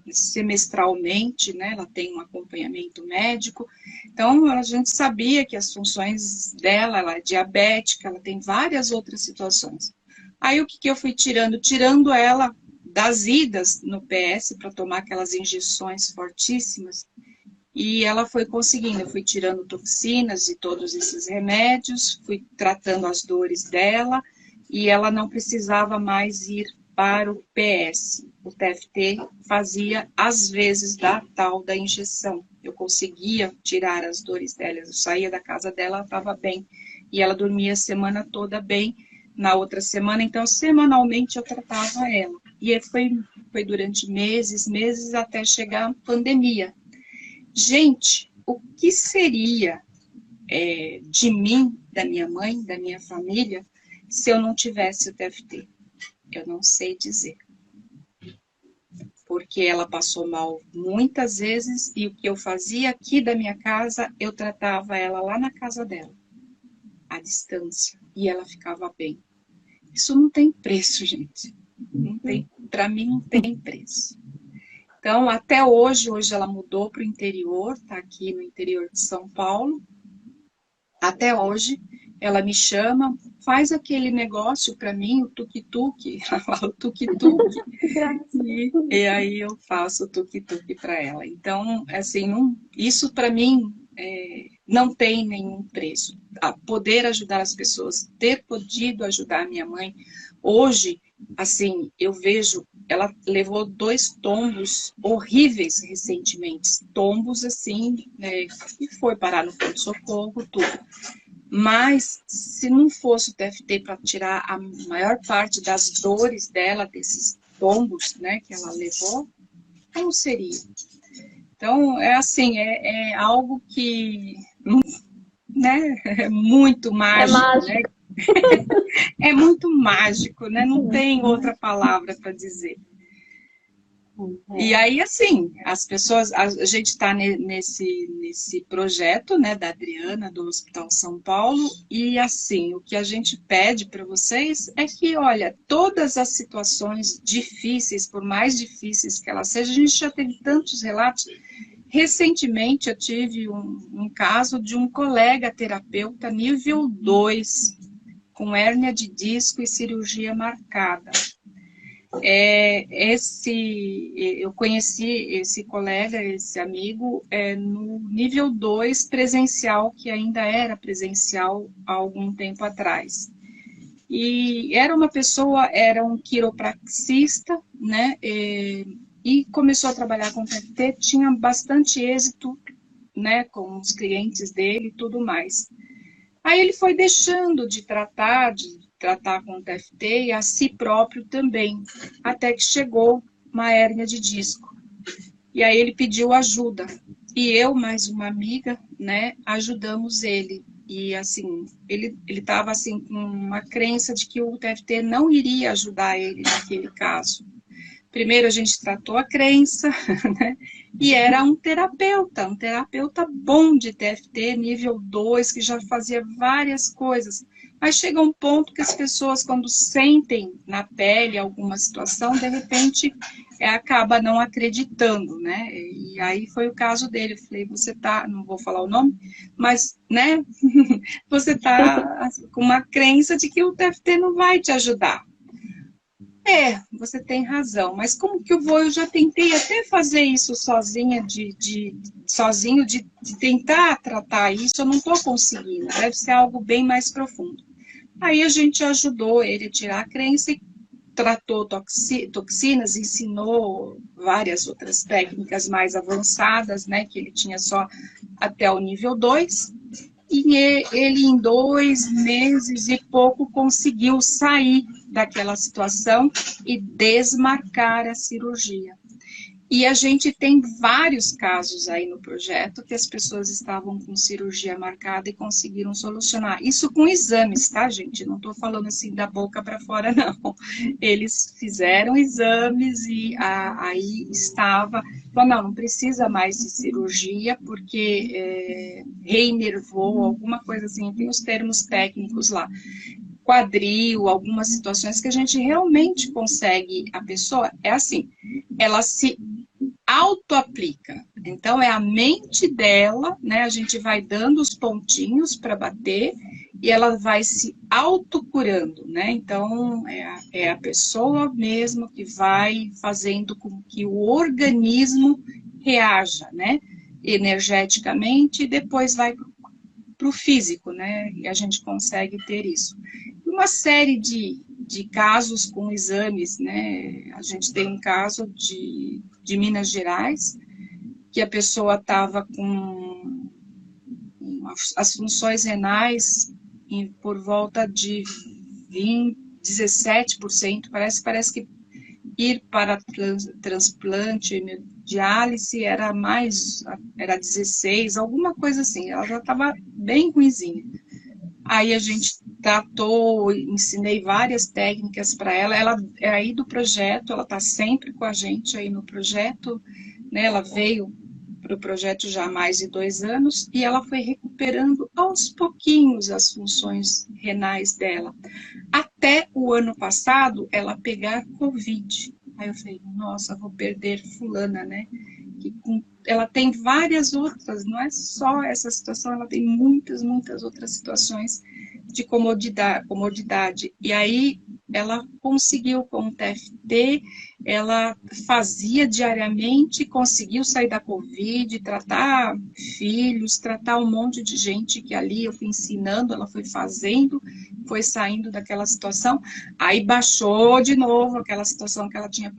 Speaker 2: semestralmente, né? Ela tem um acompanhamento médico. Então, a gente sabia que as funções dela, ela é diabética, ela tem várias outras situações. Aí, o que eu fui tirando? Tirando ela das idas no PS para tomar aquelas injeções fortíssimas. E ela foi conseguindo, eu fui tirando toxinas e todos esses remédios, fui tratando as dores dela, e ela não precisava mais ir para o PS. O TFT fazia, às vezes, da tal da injeção. Eu conseguia tirar as dores dela, eu saía da casa dela, ela estava bem, e ela dormia a semana toda bem, na outra semana, então, semanalmente eu tratava ela. E foi durante meses, até chegar a pandemia. Gente, o que seria de mim, da minha mãe, da minha família, se eu não tivesse o TFT? Eu não sei dizer. Porque ela passou mal muitas vezes e o que eu fazia aqui da minha casa, eu tratava ela lá na casa dela, à distância, e ela ficava bem. Isso não tem preço, gente. Não tem, para mim não tem preço. Então, até hoje ela mudou para o interior, está aqui no interior de São Paulo. Até hoje, ela me chama, faz aquele negócio para mim, o tuk-tuk. Ela fala o tuk-tuk. E aí eu faço o tuk-tuk para ela. Então, assim, isso para mim não tem nenhum preço. Poder ajudar as pessoas, ter podido ajudar a minha mãe. Hoje, assim, eu vejo, ela levou 2 tombos horríveis recentemente. Tombos, assim, e foi parar no pronto-socorro, tudo. Mas, se não fosse o TFT para tirar a maior parte das dores dela, desses tombos, né, que ela levou, como seria? Então, assim, é algo que, né, é muito mágico, né? É muito mágico, né? Não tem outra palavra para dizer. E aí, assim, as pessoas, a gente está nesse projeto, né, da Adriana, do Hospital São Paulo, e assim, o que a gente pede para vocês é que, olha, todas as situações difíceis, por mais difíceis que elas sejam, a gente já teve tantos relatos. Recentemente, eu tive um caso de um colega terapeuta nível 2, com hérnia de disco e cirurgia marcada. Eu conheci esse colega, esse amigo, no nível 2 presencial, que ainda era presencial há algum tempo atrás. E era um quiropraxista, né? E começou a trabalhar com TFT, tinha bastante êxito, né, com os clientes dele e tudo mais. Aí ele foi deixando de tratar com o TFT e a si próprio também, até que chegou uma hérnia de disco. E aí ele pediu ajuda. E eu, mais uma amiga, né, ajudamos ele. E assim, ele estava assim, com uma crença de que o TFT não iria ajudar ele naquele caso. Primeiro a gente tratou a crença, né? E era um terapeuta bom de TFT, nível 2, que já fazia várias coisas. Mas chega um ponto que as pessoas, quando sentem na pele alguma situação, de repente acaba não acreditando, né? E aí foi o caso dele. Eu falei, não vou falar o nome, mas, né? Você tá com uma crença de que o TFT não vai te ajudar. Você tem razão, mas como que eu vou? Eu já tentei até fazer isso sozinha, sozinho, de tentar tratar isso, eu não estou conseguindo, deve ser algo bem mais profundo. Aí a gente ajudou ele a tirar a crença e tratou toxinas, ensinou várias outras técnicas mais avançadas, né, que ele tinha só até o nível 2. E ele, em 2 meses e pouco, conseguiu sair daquela situação e desmarcar a cirurgia. E a gente tem vários casos aí no projeto que as pessoas estavam com cirurgia marcada e conseguiram solucionar. Isso com exames, tá, gente? Não estou falando assim da boca para fora, não. Eles fizeram exames e aí estava... Falou, não precisa mais de cirurgia porque reinervou, alguma coisa assim, tem os termos técnicos lá. Quadril, algumas situações que a gente realmente consegue, a pessoa é assim, ela se auto-aplica. Então, é a mente dela, né? A gente vai dando os pontinhos para bater e ela vai se autocurando, né? Então, é a pessoa mesmo que vai fazendo com que o organismo reaja, né? Energeticamente e depois vai para o físico, né? E a gente consegue ter isso. Uma série de casos com exames, né? A gente tem um caso de Minas Gerais, que a pessoa estava com as funções renais por volta de 17%, parece que ir para transplante, diálise era 16%, alguma coisa assim, ela já estava bem ruinzinha. Aí a gente tratou, ensinei várias técnicas para ela. Ela é aí do projeto, ela está sempre com a gente aí no projeto, né? Ela veio para o projeto já há mais de 2 anos e ela foi recuperando aos pouquinhos as funções renais dela. Até o ano passado, ela pegar Covid. Aí eu falei, nossa, vou perder fulana, né? Ela tem várias outras, não é só essa situação, ela tem muitas outras situações de comodidade. E aí ela conseguiu com o TFT, ela fazia diariamente, conseguiu sair da Covid, tratar filhos, tratar um monte de gente que ali eu fui ensinando, ela foi fazendo, foi saindo daquela situação, aí baixou de novo aquela situação que ela tinha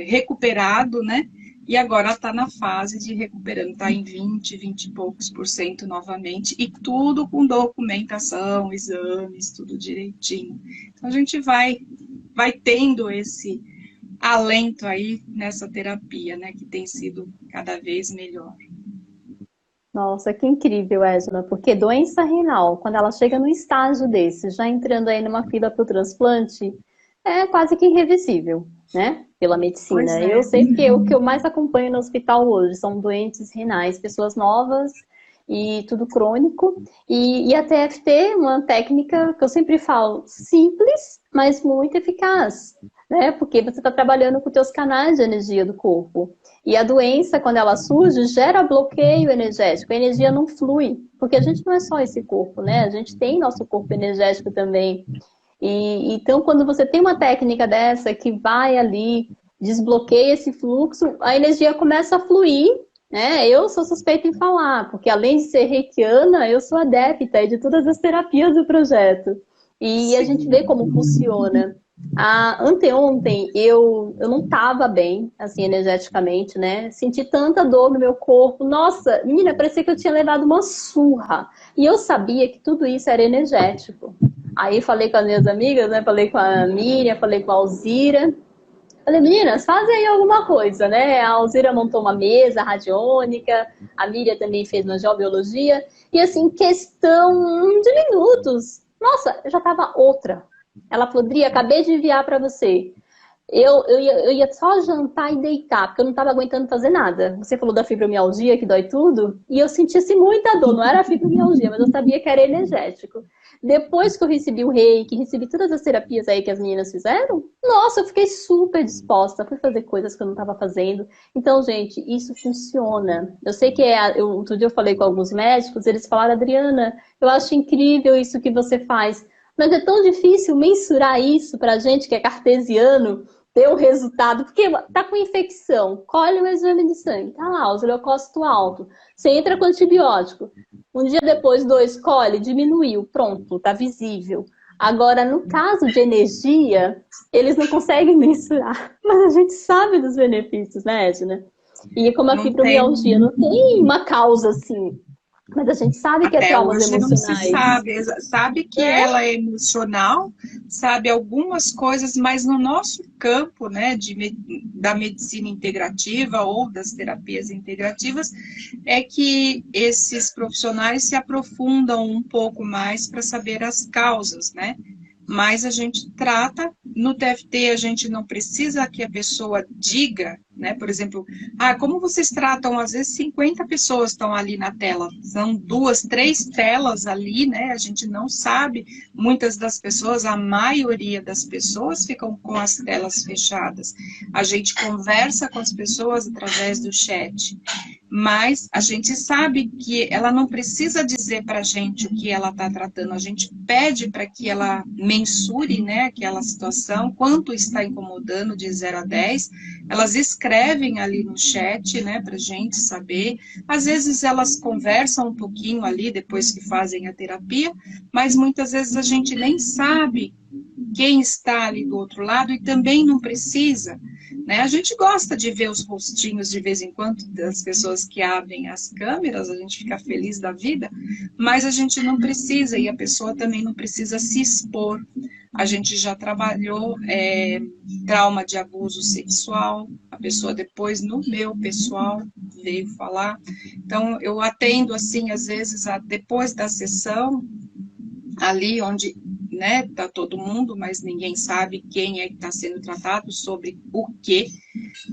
Speaker 2: recuperado, né? E agora está na fase de recuperando, está em 20 e poucos por cento novamente, e tudo com documentação, exames, tudo direitinho. Então a gente vai tendo esse alento aí nessa terapia, né, que tem sido cada vez melhor.
Speaker 1: Nossa, que incrível, Edna, porque doença renal, quando ela chega num estágio desse, já entrando aí numa fila para o transplante, é quase que irreversível, né? Pela
Speaker 2: Pois
Speaker 1: medicina.
Speaker 2: é.
Speaker 1: Eu sei que o que eu mais acompanho no hospital hoje são doentes renais, pessoas novas e tudo crônico. E a TFT é uma técnica que eu sempre falo, simples, mas muito eficaz, né? Porque você está trabalhando com os teus canais de energia do corpo. E a doença, quando ela surge, gera bloqueio energético. A energia não flui, porque a gente não é só esse corpo, né? A gente tem nosso corpo energético também. E então, quando você tem uma técnica dessa que vai ali, desbloqueia esse fluxo, a energia começa a fluir, né? Eu sou suspeita em falar, porque além de ser reikiana, eu sou adepta de todas as terapias do projeto. E a gente vê como funciona. Anteontem eu não estava bem, assim, energeticamente, né? Senti tanta dor no meu corpo. Nossa, menina, parecia que eu tinha levado uma surra. E eu sabia que tudo isso era energético. Aí falei com as minhas amigas, né? Falei com a Miriam, falei com a Alzira. Falei, meninas, fazem aí alguma coisa, né? A Alzira montou uma mesa radiônica, a Miriam também fez uma geobiologia. E assim, questão de minutos. Nossa, eu já tava outra. Ela falou, Dri, acabei de enviar para você. Eu ia só jantar e deitar, porque eu não estava aguentando fazer nada. Você falou da fibromialgia, que dói tudo, e eu sentisse muita dor. Não era fibromialgia, mas eu sabia que era energético. Depois que eu recebi o reiki, recebi todas as terapias aí que as meninas fizeram, nossa, eu fiquei super disposta. Fui fazer coisas que eu não estava fazendo. Então, gente, isso funciona. Eu sei que outro dia eu falei com alguns médicos, eles falaram, Adriana, eu acho incrível isso que você faz. Mas é tão difícil mensurar isso pra gente que é cartesiano, ter o resultado, porque tá com infecção, colhe o exame de sangue, tá lá, os leucócitos alto, você entra com antibiótico, um dia depois, dois, colhe, diminuiu, pronto, tá visível. Agora, no caso de energia, eles não conseguem mensurar, mas a gente sabe dos benefícios, né, Edna? E como a
Speaker 2: Não tem.
Speaker 1: fibromialgia não tem uma causa assim, mas a gente sabe que é
Speaker 2: Até
Speaker 1: traumas
Speaker 2: hoje não se
Speaker 1: emocionais.
Speaker 2: sabe. Sabe que ela é emocional, sabe algumas coisas, mas no nosso campo, né, da medicina integrativa ou das terapias integrativas, é que esses profissionais se aprofundam um pouco mais para saber as causas, né? Mas a gente trata, no TFT a gente não precisa que a pessoa diga, né? Por exemplo, como vocês tratam, às vezes 50 pessoas estão ali na tela, são 2, 3 telas ali, né? A gente não sabe, muitas das pessoas, a maioria das pessoas ficam com as telas fechadas. A gente conversa com as pessoas através do chat. Mas a gente sabe que ela não precisa dizer para a gente o que ela está tratando. A gente pede para que ela mensure, né, aquela situação, quanto está incomodando de 0 a 10. Elas escrevem ali no chat, né, para a gente saber. Às vezes elas conversam um pouquinho ali depois que fazem a terapia, mas muitas vezes a gente nem sabe quem está ali do outro lado e também não precisa, né? A gente gosta de ver os rostinhos de vez em quando das pessoas que abrem as câmeras, a gente fica feliz da vida, mas a gente não precisa e a pessoa também não precisa se expor. A gente já trabalhou trauma de abuso sexual, a pessoa depois no meu pessoal veio falar. Então eu atendo assim às vezes depois da sessão ali onde, né, tá todo mundo, mas ninguém sabe quem é que está sendo tratado, sobre o quê,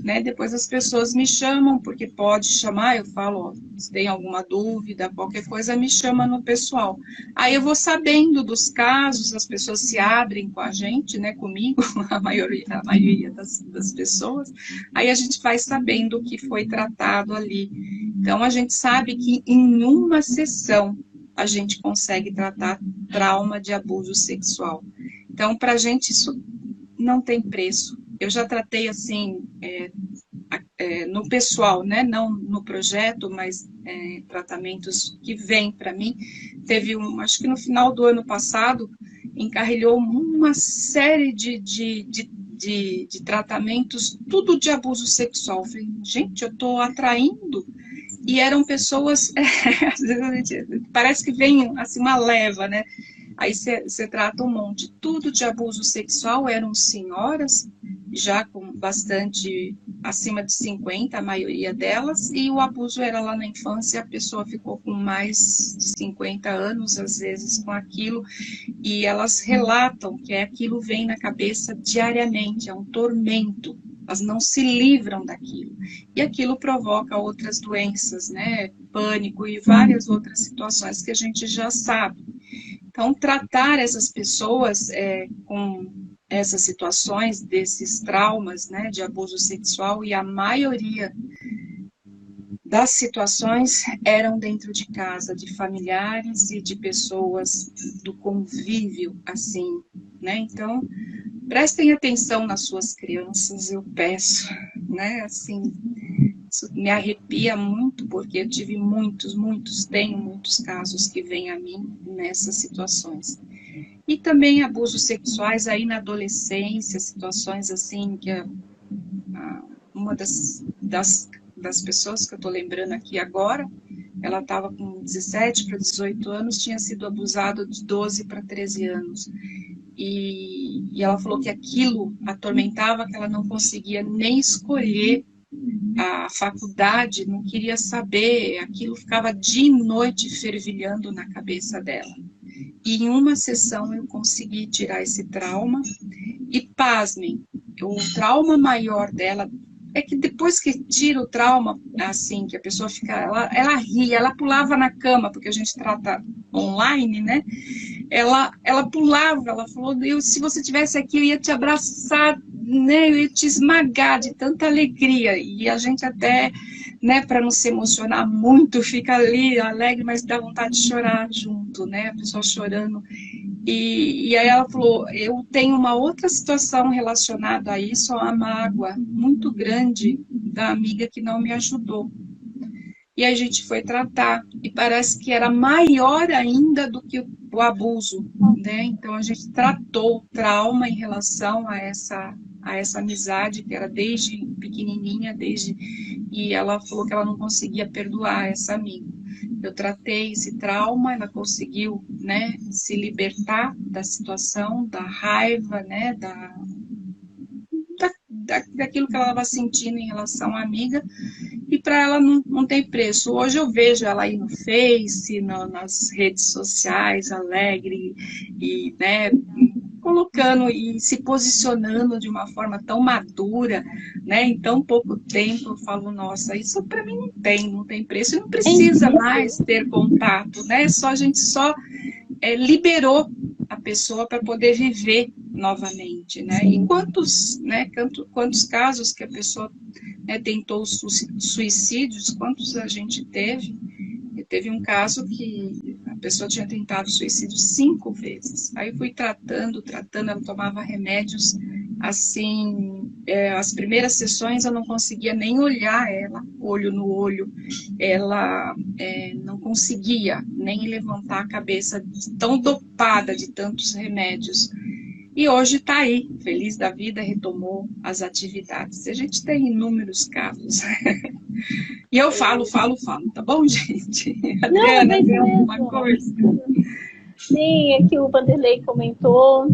Speaker 2: né, depois as pessoas me chamam, porque pode chamar, eu falo, ó, se tem alguma dúvida, qualquer coisa, me chama no pessoal. Aí eu vou sabendo dos casos, as pessoas se abrem com a gente, né, comigo, a maioria das pessoas, aí a gente vai sabendo o que foi tratado ali. Então, a gente sabe que em uma sessão, a gente consegue tratar trauma de abuso sexual. Então, para a gente, isso não tem preço. Eu já tratei, assim, no pessoal, né? Não no projeto, mas tratamentos que vêm para mim. Teve acho que no final do ano passado, encarrilhou uma série de tratamentos, tudo de abuso sexual. Eu falei, gente, eu estou atraindo. E eram pessoas, às vezes parece que vem assim uma leva, né? Aí você trata um monte, tudo de abuso sexual, eram senhoras, já com bastante, acima de 50, a maioria delas, e o abuso era lá na infância, a pessoa ficou com mais de 50 anos, às vezes, com aquilo, e elas relatam que aquilo vem na cabeça diariamente, é um tormento, elas não se livram daquilo. E aquilo provoca outras doenças, né? Pânico e várias outras situações que a gente já sabe. Então, tratar essas pessoas com essas situações, desses traumas, né, de abuso sexual, e a maioria das situações eram dentro de casa, de familiares e de pessoas do convívio, assim, né? Então, prestem atenção nas suas crianças, eu peço, né? Assim, isso me arrepia muito, porque eu tive tenho muitos casos que vêm a mim nessas situações. E também abusos sexuais aí na adolescência, situações assim que uma das pessoas que eu estou lembrando aqui agora, ela estava com 17 para 18 anos, tinha sido abusada de 12 para 13 anos. E ela falou que aquilo atormentava, que ela não conseguia nem escolher a faculdade, não queria saber, aquilo ficava dia e noite fervilhando na cabeça dela. E em uma sessão eu consegui tirar esse trauma, e pasmem, o trauma maior dela é que depois que tira o trauma, assim, que a pessoa fica, ela ria, ela pulava na cama, porque a gente trata online, né? Ela pulava, ela falou, se você tivesse aqui, eu ia te abraçar, né? Eu ia te esmagar de tanta alegria. E a gente até, né, para não se emocionar muito, fica ali alegre, mas dá vontade de chorar junto, né? A pessoa chorando. E aí ela falou, eu tenho uma outra situação relacionada a isso, a uma mágoa muito grande da amiga que não me ajudou. E a gente foi tratar, e parece que era maior ainda do que o abuso, né? Então a gente tratou o trauma em relação a essa amizade, que era desde pequenininha, e ela falou que ela não conseguia perdoar essa amiga. Eu tratei esse trauma, ela conseguiu, né, se libertar da situação, da raiva, né, daquilo que ela estava sentindo em relação à amiga, e para ela não tem preço. Hoje eu vejo ela aí no Face, nas redes sociais, alegre, e, né, colocando e se posicionando de uma forma tão madura, né, em tão pouco tempo. Eu falo, nossa, isso para mim não tem preço, e não precisa mais ter contato, né, a gente só liberou a pessoa para poder viver novamente, né? E quantos casos que a pessoa, né, tentou suicídios, quantos a gente teve? E teve um caso que a pessoa tinha tentado suicídio 5 vezes. Aí fui tratando, ela tomava remédios assim, as primeiras sessões eu não conseguia nem olhar ela, olho no olho, ela não conseguia nem levantar a cabeça, tão dopada de tantos remédios. E hoje está aí, feliz da vida, retomou as atividades. A gente tem inúmeros casos. E eu falo, tá bom, gente? Adriana, tem alguma coisa?
Speaker 1: Sim, aqui o Vanderlei comentou.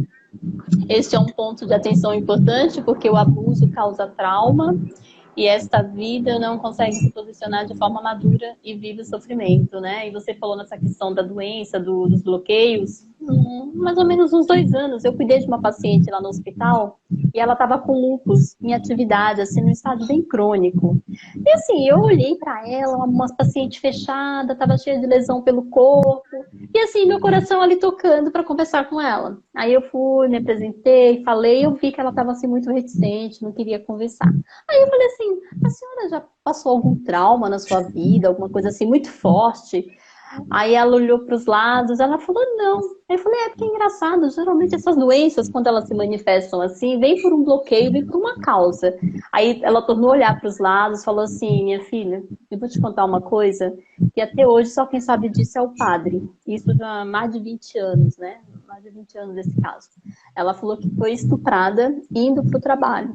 Speaker 1: Este é um ponto de atenção importante, porque o abuso causa trauma e esta vida não consegue se posicionar de forma madura e vive o sofrimento, né? E você falou nessa questão da doença, dos bloqueios, mais ou menos uns 2 anos, eu cuidei de uma paciente lá no hospital e ela estava com lúpus em atividade, assim, num estado bem crônico. E assim, eu olhei para ela, uma paciente fechada, estava cheia de lesão pelo corpo, e assim, meu coração ali tocando para conversar com ela. Aí eu fui, me apresentei, falei, eu vi que ela estava assim muito reticente, não queria conversar. Aí eu falei assim, a senhora já passou algum trauma na sua vida, alguma coisa assim muito forte? Aí ela olhou para os lados, ela falou não. Aí eu falei, porque é engraçado, geralmente essas doenças, quando elas se manifestam assim, vem por um bloqueio, vem por uma causa. Aí ela tornou a olhar para os lados, falou assim, minha filha, eu vou te contar uma coisa, que até hoje só quem sabe disso é o padre. Isso já há mais de 20 anos, né? Mais de 20 anos desse caso. Ela falou que foi estuprada indo para o trabalho.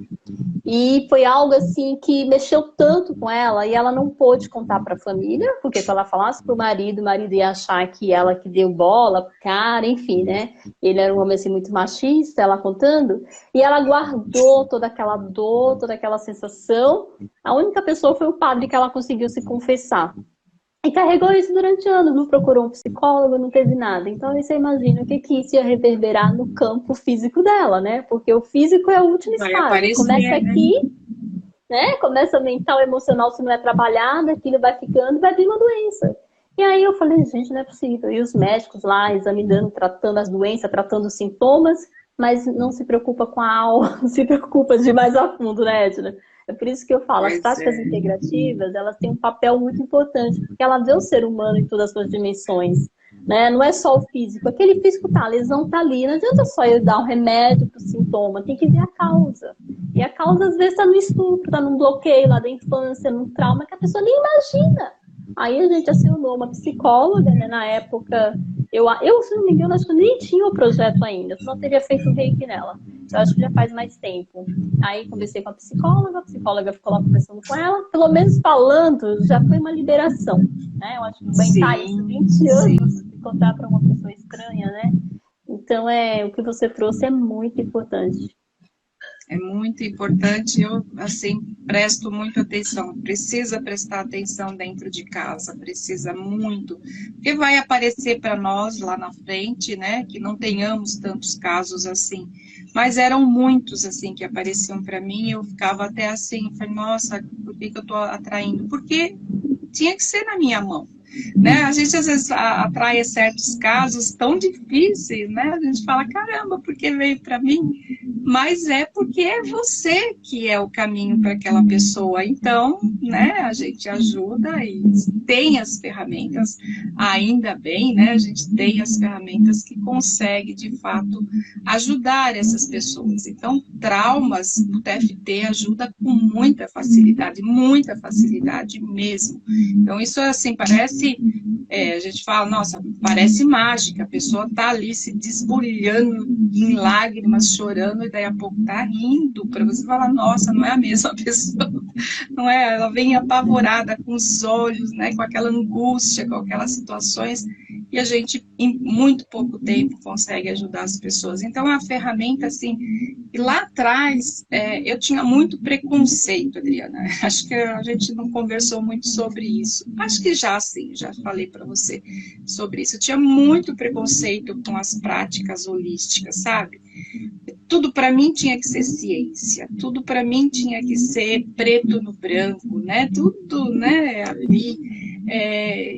Speaker 1: E foi algo assim que mexeu tanto com ela e ela não pôde contar para a família, porque se ela falasse para o marido ia achar que ela que deu bola pro cara, enfim, né? Ele era um homem assim muito machista, ela contando, e ela guardou toda aquela dor, toda aquela sensação. A única pessoa foi o padre que ela conseguiu se confessar. E carregou isso durante anos, não procurou um psicólogo, não teve nada. Então você imagina o que isso ia reverberar no campo físico dela, né? Porque o físico é o último estágio. Começa aqui, né? Começa mental, emocional, se não é trabalhado, aquilo vai ficando, vai vir uma doença. E aí eu falei, gente, não é possível. E os médicos lá examinando, tratando as doenças, tratando os sintomas, mas não se preocupa com a alma, não se preocupa de ir mais a fundo, né, Edna? É por isso que eu falo, as práticas integrativas, elas têm um papel muito importante, porque ela vê o ser humano em todas as suas dimensões, né? Não é só o físico. Aquele físico tá, a lesão tá ali, não adianta só eu dar um remédio pro sintoma, tem que ver a causa. E a causa, às vezes, tá no estupro, tá num bloqueio lá da infância, num trauma que a pessoa nem imagina. Aí a gente acionou uma psicóloga, né? Na época, eu, se não me engano, acho que nem tinha o projeto ainda, eu não teria feito o reiki nela. Eu acho que já faz mais tempo. Aí conversei com a psicóloga ficou lá conversando com ela, pelo menos falando, já foi uma liberação, né? Eu acho que aguentar isso 20 anos, se contar para uma pessoa estranha, né? Então, o que você trouxe é muito importante.
Speaker 2: É muito importante, eu, assim, presto muita atenção, precisa prestar atenção dentro de casa, precisa muito, porque vai aparecer para nós lá na frente, né, que não tenhamos tantos casos assim, mas eram muitos, assim, que apareciam para mim, eu ficava até assim, falei, nossa, por que eu estou atraindo? Porque tinha que ser na minha mão. Né? A gente às vezes atrai certos casos tão difíceis, né? A gente fala, caramba, por que veio para mim? mas é porque é você que é o caminho para aquela pessoa. Então, né, a gente ajuda e tem as ferramentas, ainda bem, né, a gente tem as ferramentas que consegue, de fato, ajudar essas pessoas. Então, traumas do TFT ajuda com muita facilidade mesmo. Então, isso, assim, parece... a gente fala, nossa, parece mágica, a pessoa está ali se desbulhando em lágrimas, chorando, e daí a pouco está rindo, para você falar, nossa, não é a mesma pessoa, não é? Ela vem apavorada, com os olhos, né, com aquela angústia, com aquelas situações, e a gente, em muito pouco tempo, consegue ajudar as pessoas. Então, é uma ferramenta, assim, e lá atrás, eu tinha muito preconceito, Adriana, acho que a gente não conversou muito sobre isso, acho que já, sim, já falei para você sobre isso, eu tinha muito preconceito com as práticas holísticas, sabe? Tudo para mim tinha que ser ciência, tudo para mim tinha que ser preto no branco, né? Tudo, né, ali.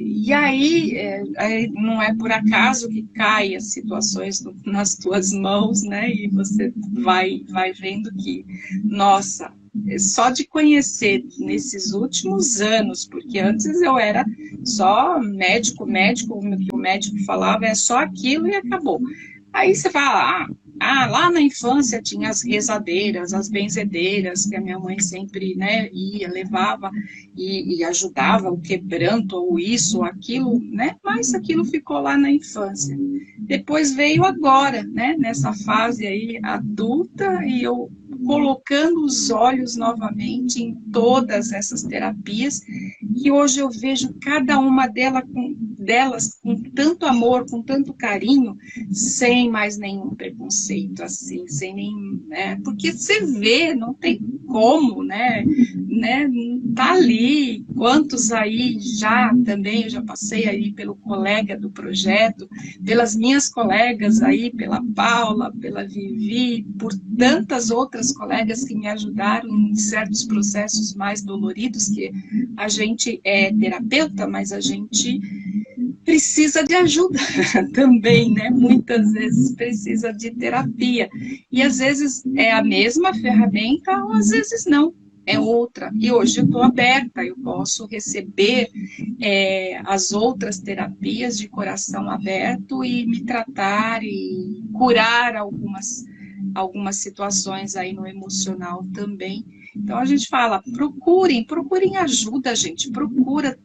Speaker 2: E aí não é por acaso que caem as situações nas tuas mãos, né? E você vai vendo que, nossa, só de conhecer nesses últimos anos, porque antes eu era só médico, o que o médico falava é só aquilo e acabou. Aí você fala, lá na infância tinha as rezadeiras, as benzedeiras, que a minha mãe sempre, né, ia, levava e ajudava o quebranto, ou isso, ou aquilo, né, mas aquilo ficou lá na infância. Depois veio agora, né, nessa fase aí adulta, e eu colocando os olhos novamente em todas essas terapias, que hoje eu vejo cada uma delas com tanto amor, com tanto carinho, sem mais nenhum preconceito, assim, sem nenhum, né? Porque você vê, não tem como, né? Tá ali, quantos aí já também, eu já passei aí pelo colega do projeto, pelas minhas colegas aí, pela Paula, pela Vivi, por tantas outras colegas que me ajudaram em certos processos mais doloridos, que a gente é terapeuta, mas a gente precisa de ajuda também, né? Muitas vezes precisa de terapia. E às vezes é a mesma ferramenta, ou às vezes não, é outra. E hoje eu estou aberta, eu posso receber as outras terapias de coração aberto e me tratar e curar algumas situações aí no emocional também. Então a gente fala, procurem ajuda, gente, procura,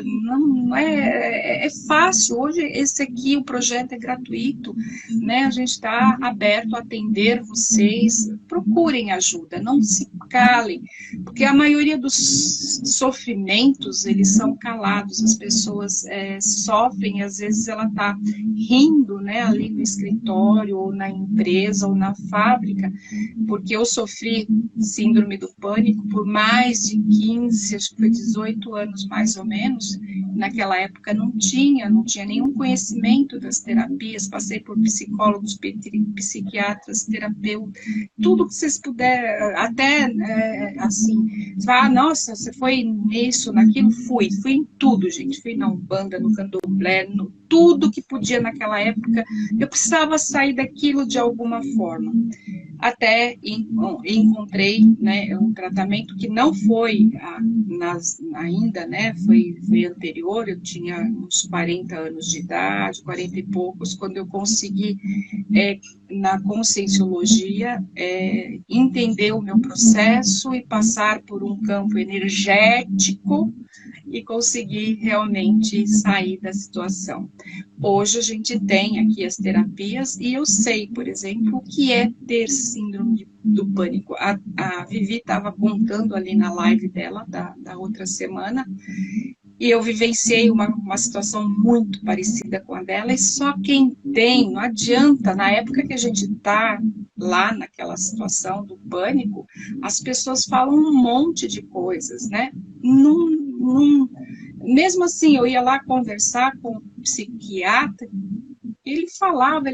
Speaker 2: não é fácil, hoje esse aqui, o projeto é gratuito, né, a gente está aberto a atender vocês, procurem ajuda, não se calem, porque a maioria dos sofrimentos, eles são calados, as pessoas sofrem, às vezes ela está rindo, né, ali no escritório, ou na empresa, ou na fábrica, porque eu sofri síndrome do pânico por mais de 15, acho que foi 18 anos mais ou menos. Naquela época não tinha nenhum conhecimento das terapias, passei por psicólogos, psiquiatras, terapeutas, tudo que vocês puderem, até assim, você fala, nossa, você foi nisso, naquilo, fui em tudo, gente, fui na Umbanda, no Candomblé, tudo que podia naquela época, eu precisava sair daquilo de alguma forma. Até encontrei, né, um tratamento que não foi ainda, né, foi anterior, eu tinha uns 40 anos de idade, 40 e poucos, quando eu consegui, na conscienciologia, entender o meu processo e passar por um campo energético e conseguir realmente sair da situação. Hoje a gente tem aqui as terapias e eu sei, por exemplo, o que é ter síndrome do pânico. A Vivi estava contando ali na live dela, da outra semana, e eu vivenciei uma situação muito parecida com a dela, e só quem tem, não adianta, na época que a gente está lá naquela situação do pânico, as pessoas falam um monte de coisas, né? Mesmo assim, eu ia lá conversar com o psiquiatra, ele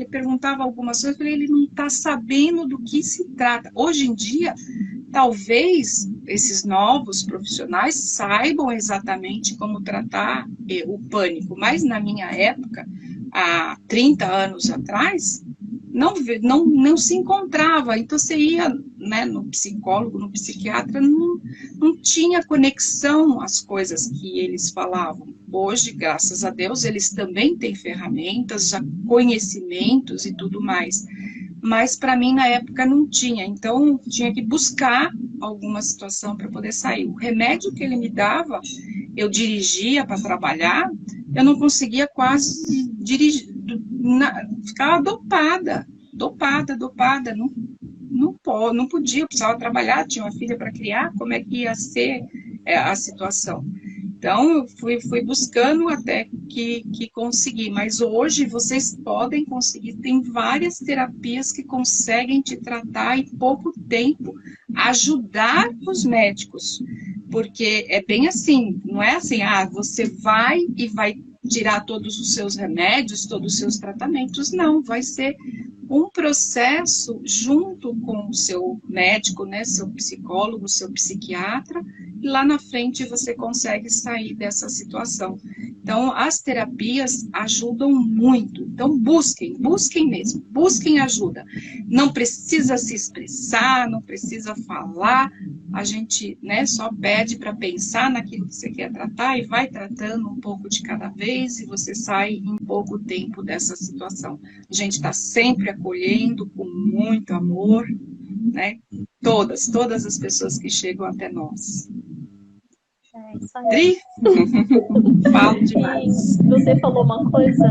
Speaker 2: perguntava algumas coisas, eu falei, ele não está sabendo do que se trata. Hoje em dia, talvez esses novos profissionais saibam exatamente como tratar o pânico, mas na minha época, há 30 anos atrás, não se encontrava. Então você ia, né, no psicólogo, no psiquiatra, não tinha conexão às coisas que eles falavam. Hoje, graças a Deus, eles também têm ferramentas, já conhecimentos e tudo mais. Mas para mim na época não tinha, então tinha que buscar alguma situação para poder sair. O remédio que ele me dava, eu dirigia para trabalhar, eu não conseguia quase dirigir, ficava dopada, não podia, eu precisava trabalhar, tinha uma filha para criar, como é que ia ser a situação? Então, eu fui buscando até que consegui. Mas hoje vocês podem conseguir. Tem várias terapias que conseguem te tratar em pouco tempo, ajudar os médicos. Porque é bem assim, não é assim, você vai e vai tirar todos os seus remédios, todos os seus tratamentos. Não, vai ser um processo junto com o seu médico, né, seu psicólogo, seu psiquiatra, e lá na frente você consegue sair dessa situação. Então, as terapias ajudam muito. Então, busquem mesmo, busquem ajuda. Não precisa se expressar, não precisa falar, a gente, né, só pede para pensar naquilo que você quer tratar e vai tratando um pouco de cada vez e você sai em pouco tempo dessa situação. A gente está sempre acolhendo com muito amor, né, todas as pessoas que chegam até nós.
Speaker 1: É isso aí.
Speaker 2: Falo demais.
Speaker 1: E você falou uma coisa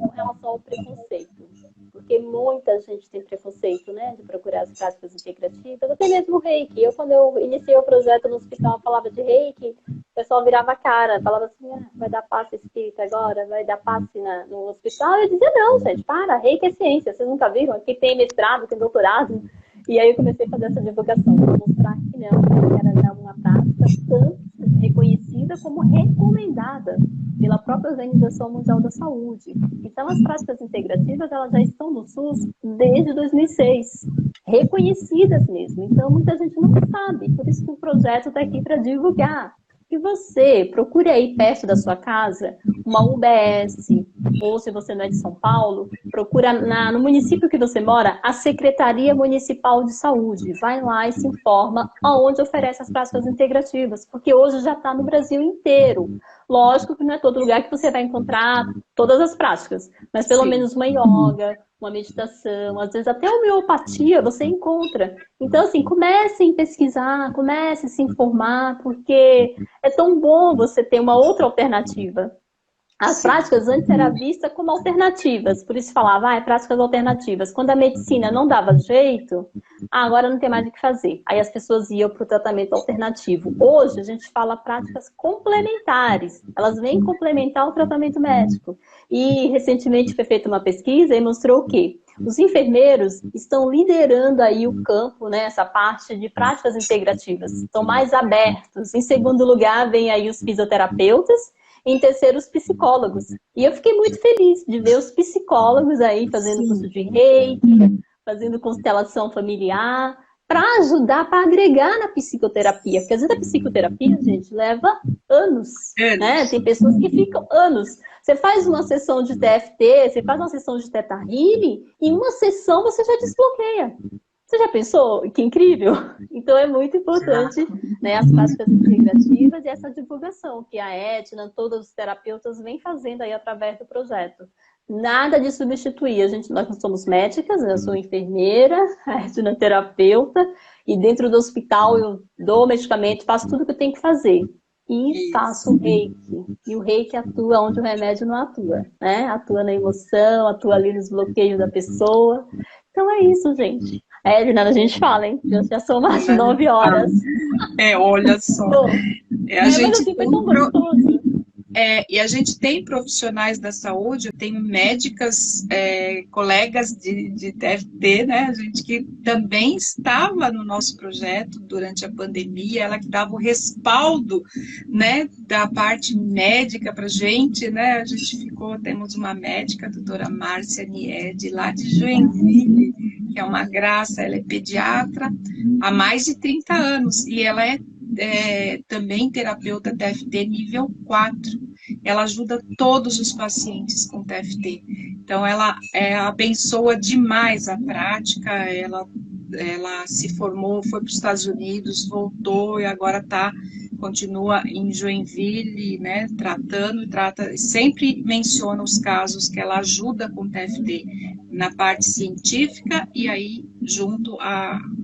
Speaker 1: com relação ao preconceito. Porque muita gente tem preconceito, né? De procurar as práticas integrativas, até mesmo o reiki. Quando eu iniciei o projeto no hospital, falava de reiki, o pessoal virava a cara, falava assim, vai dar passe espírita agora? Vai dar passe no hospital? Eu dizia, não, gente, para, reiki é ciência, vocês nunca viram? Aqui tem mestrado, tem doutorado. E aí eu comecei a fazer essa divulgação, para mostrar que não, que era uma prática tanto reconhecida como recomendada pela própria Organização Mundial da Saúde. Então, as práticas integrativas, elas já estão no SUS desde 2006, reconhecidas mesmo. Então, muita gente não sabe, por isso que o projeto está aqui para divulgar. E você procure aí perto da sua casa uma UBS, ou se você não é de São Paulo, procura no município que você mora a Secretaria Municipal de Saúde. Vai lá e se informa aonde oferece as práticas integrativas, porque hoje já está no Brasil inteiro. Lógico que não é todo lugar que você vai encontrar todas as práticas, mas pelo menos uma yoga, uma meditação, às vezes até homeopatia você encontra. Então, assim, comecem a pesquisar, comecem a se informar, porque é tão bom você ter uma outra alternativa. As práticas antes eram vistas como alternativas, por isso falava, práticas alternativas. Quando a medicina não dava jeito, agora não tem mais o que fazer. Aí as pessoas iam para o tratamento alternativo. Hoje a gente fala práticas complementares, elas vêm complementar o tratamento médico. E recentemente foi feita uma pesquisa e mostrou que os enfermeiros estão liderando aí o campo, né, essa parte de práticas integrativas, estão mais abertos. Em segundo lugar, vem aí os fisioterapeutas, em terceiro, os psicólogos. E eu fiquei muito feliz de ver os psicólogos aí fazendo curso de reiki, fazendo constelação familiar, para ajudar, para agregar na psicoterapia. Porque às vezes a psicoterapia, gente, leva anos, né? Tem pessoas que ficam anos. Você faz uma sessão de TFT, você faz uma sessão de Theta Healing, e em uma sessão você já desbloqueia. Você já pensou? Que incrível! Então é muito importante, né, as práticas integrativas e essa divulgação que a Etna, todos os terapeutas vêm fazendo aí através do projeto. Nada de substituir. Nós não somos médicas, eu sou enfermeira, a Etna é terapeuta, e dentro do hospital eu dou medicamento, faço tudo que eu tenho que fazer. E faço o reiki. E o reiki atua onde o remédio não atua, né? Atua na emoção, atua ali nos bloqueios da pessoa. Então é isso, gente. Edna, a gente fala, hein? Já são mais de 9 horas.
Speaker 2: Olha só.
Speaker 1: Mas assim, foi tão gostoso.
Speaker 2: E a gente tem profissionais da saúde, eu tenho médicas, colegas de TFT, né? A gente que também estava no nosso projeto durante a pandemia, ela que dava o respaldo, né, da parte médica para a gente, né? A gente temos uma médica, a doutora Márcia Nied, lá de Joinville, que é uma graça, ela é pediatra há mais de 30 anos, e ela é também terapeuta TFT nível 4. Ela ajuda todos os pacientes com TFT. Então, ela abençoa demais a prática. Ela se formou, foi para os Estados Unidos, voltou e agora continua em Joinville, né, sempre menciona os casos que ela ajuda com TFT na parte científica e aí junto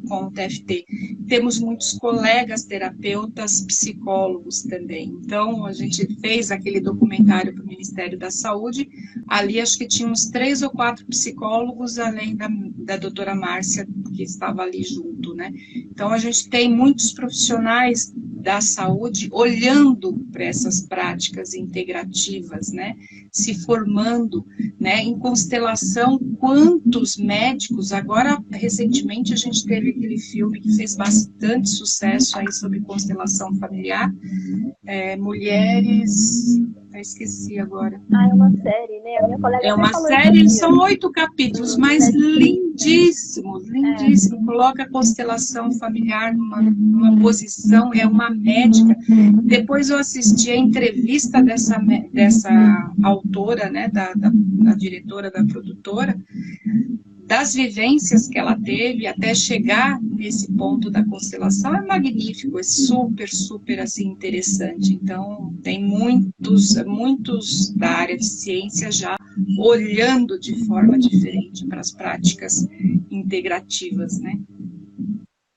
Speaker 2: com o TFT. Temos muitos colegas terapeutas, psicólogos também. Então, a gente fez aquele documentário para o Ministério da Saúde, ali acho que tinha uns 3 ou 4 psicólogos, além da doutora Márcia, que estava ali junto, né? Então, a gente tem muitos profissionais da saúde olhando para essas práticas integrativas, né? Se formando, né? Em constelação, quantos médicos, agora, recentemente, a gente teve aquele filme que fez bastante sucesso aí sobre constelação familiar, Mulheres... Eu esqueci agora.
Speaker 1: É uma série, né? A minha colega
Speaker 2: é uma série, são 8 capítulos, mas lindíssimos, lindíssimos. Coloca a constelação familiar numa posição, é uma médica. Depois eu assisti a entrevista dessa autora, né, da diretora, da produtora, das vivências que ela teve até chegar nesse ponto da constelação, é magnífico, é super, super assim, interessante. Então, tem muitos da área de ciência já olhando de forma diferente para as práticas integrativas, né?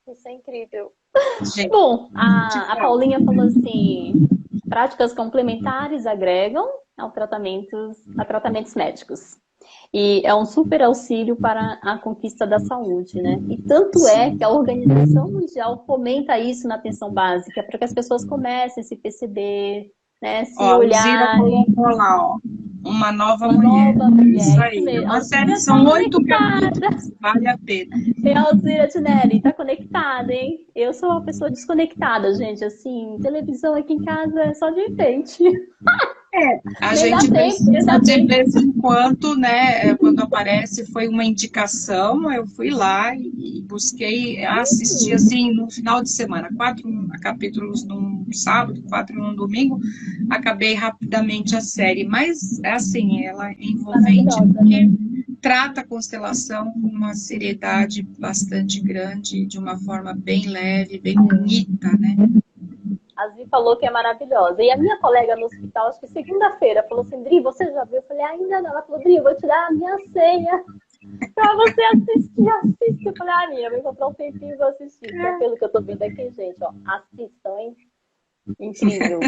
Speaker 1: Isso é incrível.
Speaker 2: Gente,
Speaker 1: bom, a Paulinha falou assim, práticas complementares agregam a tratamentos médicos. E é um super auxílio para a conquista da saúde, né? E tanto é que a Organização Mundial fomenta isso na atenção básica, para que as pessoas comecem a se perceber, né? Se olharem.
Speaker 2: A Alzira colocou lá, uma nova mulher. Isso aí. Uma série, são 8 capítulos, vale a pena.
Speaker 1: E a Alzira Tinelli tá conectada, hein? Eu sou uma pessoa desconectada, gente. Assim, televisão aqui em casa é só de enfeite.
Speaker 2: A gente precisa de vez em quando, né, quando aparece, foi uma indicação, eu fui lá e busquei assistir, assim, no final de semana, 4 capítulos num sábado, 4 num domingo, acabei rapidamente a série, mas, assim, ela é envolvente, porque trata a constelação com uma seriedade bastante grande, de uma forma bem leve, bem bonita, né?
Speaker 1: A Zi falou que é maravilhosa. E a minha colega no hospital, acho que segunda-feira, falou assim, Dri, você já viu? Eu falei, ainda não. Ela falou, Dri, vou te dar a minha senha pra você assistir. Assiste. Eu falei, minha, vou encontrar um tempinho e vou assistir. Porque pelo que eu tô vendo aqui, gente, ó, assistam, hein? Incrível.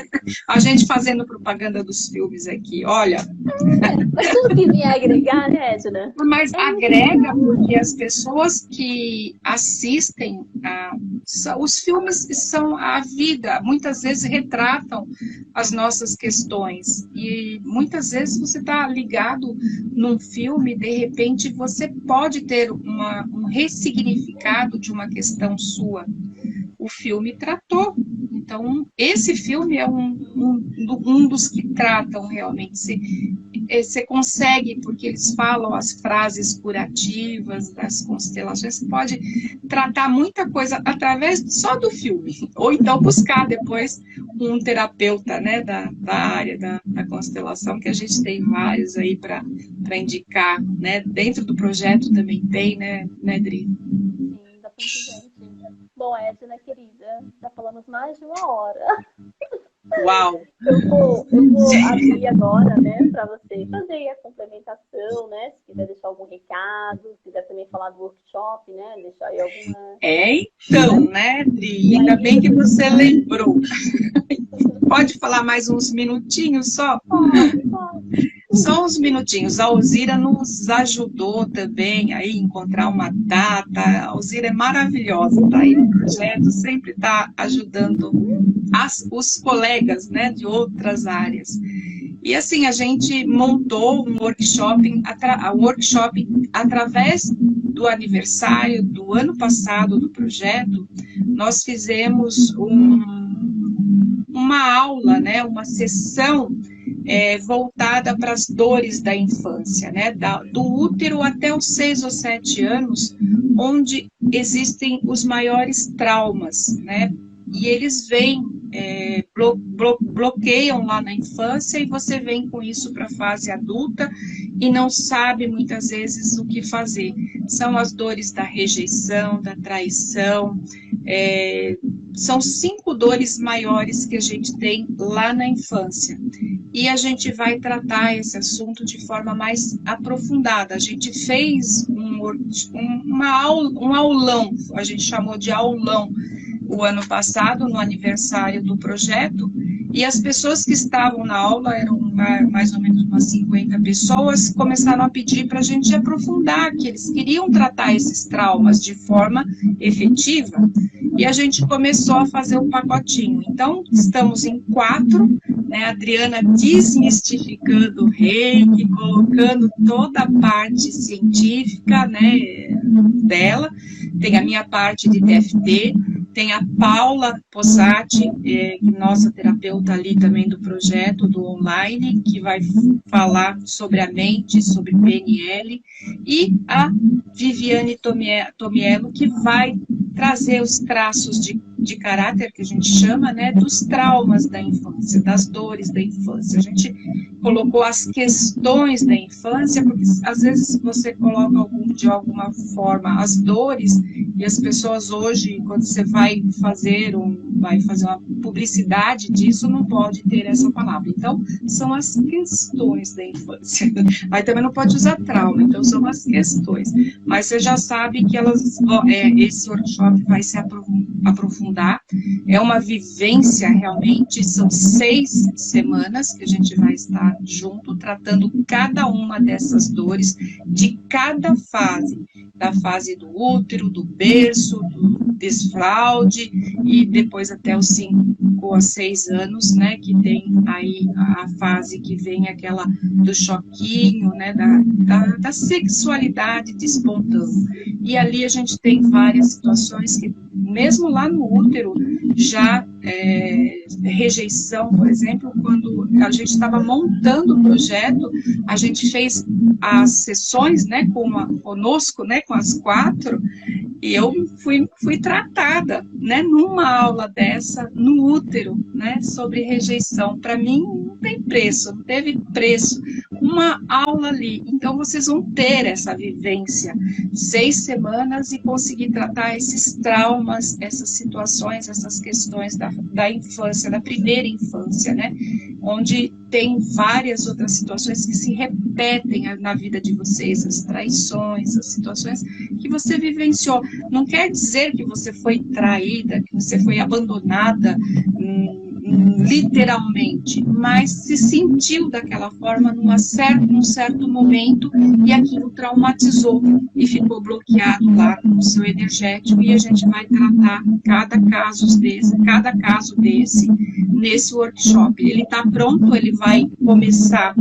Speaker 2: A gente fazendo propaganda dos filmes aqui, olha.
Speaker 1: Mas tudo que vier agregar, né, Edna?
Speaker 2: Mas agrega porque as pessoas que assistem, os filmes são a vida, muitas vezes retratam as nossas questões. E muitas vezes você está ligado num filme, de repente você pode ter um ressignificado de uma questão sua. O filme tratou. Então, esse filme é um dos que tratam realmente. Você consegue, porque eles falam as frases curativas das constelações, você pode tratar muita coisa através só do filme. Ou então buscar depois um terapeuta, né, da área da constelação, que a gente tem vários aí para indicar, né? Dentro do projeto também tem, né, Dri?
Speaker 1: Sim, dá pra gente. Bom, Edna, querida, já falamos mais de 1 hora.
Speaker 2: Uau!
Speaker 1: Eu vou abrir agora, né, para você fazer a complementação, né? Se quiser deixar algum recado, se quiser também falar do workshop, né? Deixar aí alguma...
Speaker 2: Então, né, Dri? Ainda bem que você lembrou. Pode falar mais uns minutinhos só?
Speaker 1: Pode.
Speaker 2: Só uns minutinhos. A Alzira nos ajudou também a encontrar uma data. A Alzira é maravilhosa, tá aí no projeto, sempre está ajudando os colegas, né, de outras áreas. E assim, a gente montou um workshop através do aniversário do ano passado do projeto. Nós fizemos uma aula, né, uma sessão voltada para as dores da infância, né, do útero até os 6 ou 7 anos, onde existem os maiores traumas, né, e eles vêm, bloqueiam lá na infância, e você vem com isso para a fase adulta e não sabe muitas vezes o que fazer. São as dores da rejeição, da traição, são 5 dores maiores que a gente tem lá na infância. E a gente vai tratar esse assunto de forma mais aprofundada. A gente fez um aulão, a gente chamou de aulão, o ano passado, no aniversário do projeto, e as pessoas que estavam na aula, eram mais ou menos umas 50 pessoas, começaram a pedir para a gente aprofundar, que eles queriam tratar esses traumas de forma efetiva, e a gente começou a fazer um pacotinho. Então, estamos em 4, né, a Adriana desmistificando o reiki, colocando toda a parte científica, né, dela, tem a minha parte de TFT, tem a Paula Posati, nossa terapeuta ali também do projeto, do online, que vai falar sobre a mente, sobre PNL, e a Viviane Tomiello, que vai trazer os traços de caráter, que a gente chama, né, dos traumas da infância, das dores da infância. A gente colocou as questões da infância, porque às vezes você coloca de alguma forma as dores, e as pessoas hoje, quando você vai fazer uma publicidade disso, não pode ter essa palavra. Então, são as questões da infância. Aí também não pode usar trauma, então são as questões. Mas você já sabe que esse workshop vai se aprofundar. É uma vivência realmente, são 6 semanas que a gente vai estar junto, tratando cada uma dessas dores, de cada fase, da fase do útero, do berço, do desfraude, e depois até os 5 a 6 anos, né, que tem aí a fase que vem aquela do choquinho, né, da sexualidade despontando. E ali a gente tem várias situações que, mesmo lá no útero, já rejeição, por exemplo, quando a gente estava montando o projeto, a gente fez as sessões, né, conosco, né, com as 4, e eu fui tratada, né, numa aula dessa, no útero, né, sobre rejeição. Para mim, não tem preço, não teve preço. Uma aula ali. Então, vocês vão ter essa vivência, 6 semanas, e conseguir tratar esses traumas, essas situações, essas questões da infância, da primeira infância, né, onde tem várias outras situações que se repetem na vida de vocês, as traições, as situações que você vivenciou. Não quer dizer que você foi traída, que você foi abandonada, literalmente, mas se sentiu daquela forma num certo momento, e aquilo traumatizou e ficou bloqueado lá no seu energético, e a gente vai tratar cada caso desse nesse workshop. Ele está pronto, ele vai começar,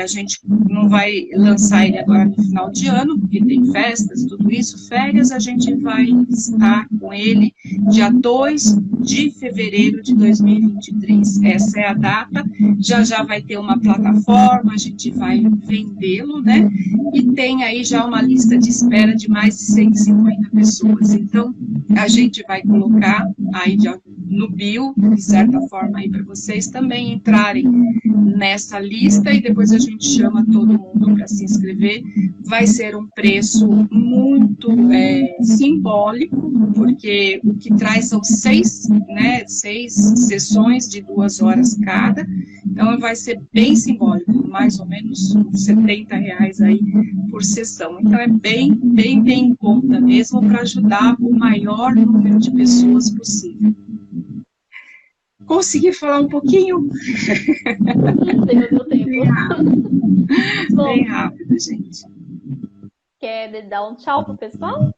Speaker 2: a gente não vai lançar ele agora no final de ano, porque tem festas, tudo isso, férias, a gente vai estar com ele dia 2 de fevereiro de 2023. Essa é a data, já vai ter uma plataforma, a gente vai vendê-lo, né? E tem aí já uma lista de espera de mais de 150 pessoas. Então, a gente vai colocar aí no bio, de certa forma, aí para vocês também entrarem nessa lista, e depois a gente chama todo mundo para se inscrever. Vai ser um preço muito simbólico, porque o que traz são 6 sessões de 2 horas cada, então vai ser bem simbólico, mais ou menos R$70 aí por sessão. Então é bem em conta mesmo, para ajudar o maior número de pessoas possível. Consegui falar um pouquinho? Bem rápido. Bem rápido, gente.
Speaker 1: Quer dar um tchau pro pessoal?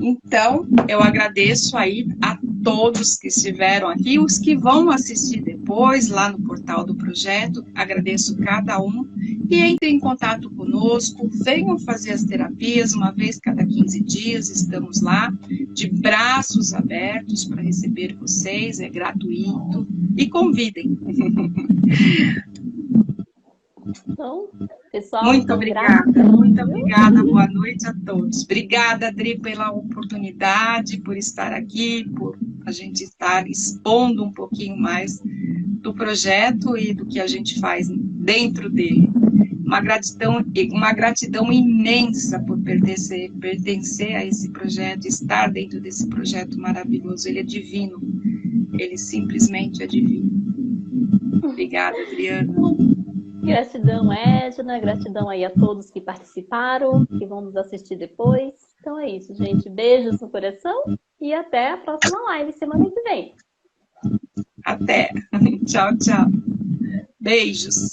Speaker 2: Então, eu agradeço aí a todos que estiveram aqui, os que vão assistir depois lá no portal do projeto, agradeço cada um, e entrem em contato conosco, venham fazer as terapias uma vez cada 15 dias, estamos lá, de braços abertos para receber vocês, é gratuito, e convidem.
Speaker 1: Então, pessoal,
Speaker 2: muito obrigada, boa noite a todos. Obrigada, Adri, pela oportunidade, por estar aqui, por a gente estar expondo um pouquinho mais do projeto e do que a gente faz dentro dele. Uma gratidão imensa por pertencer a esse projeto, estar dentro desse projeto maravilhoso. Ele é divino, ele simplesmente é divino. Obrigada, Adriana.
Speaker 1: Gratidão, Edna, gratidão aí a todos que participaram, que vão nos assistir depois. Então é isso, gente. Beijos no coração e até a próxima live semana que vem.
Speaker 2: Até. Tchau, tchau. Beijos.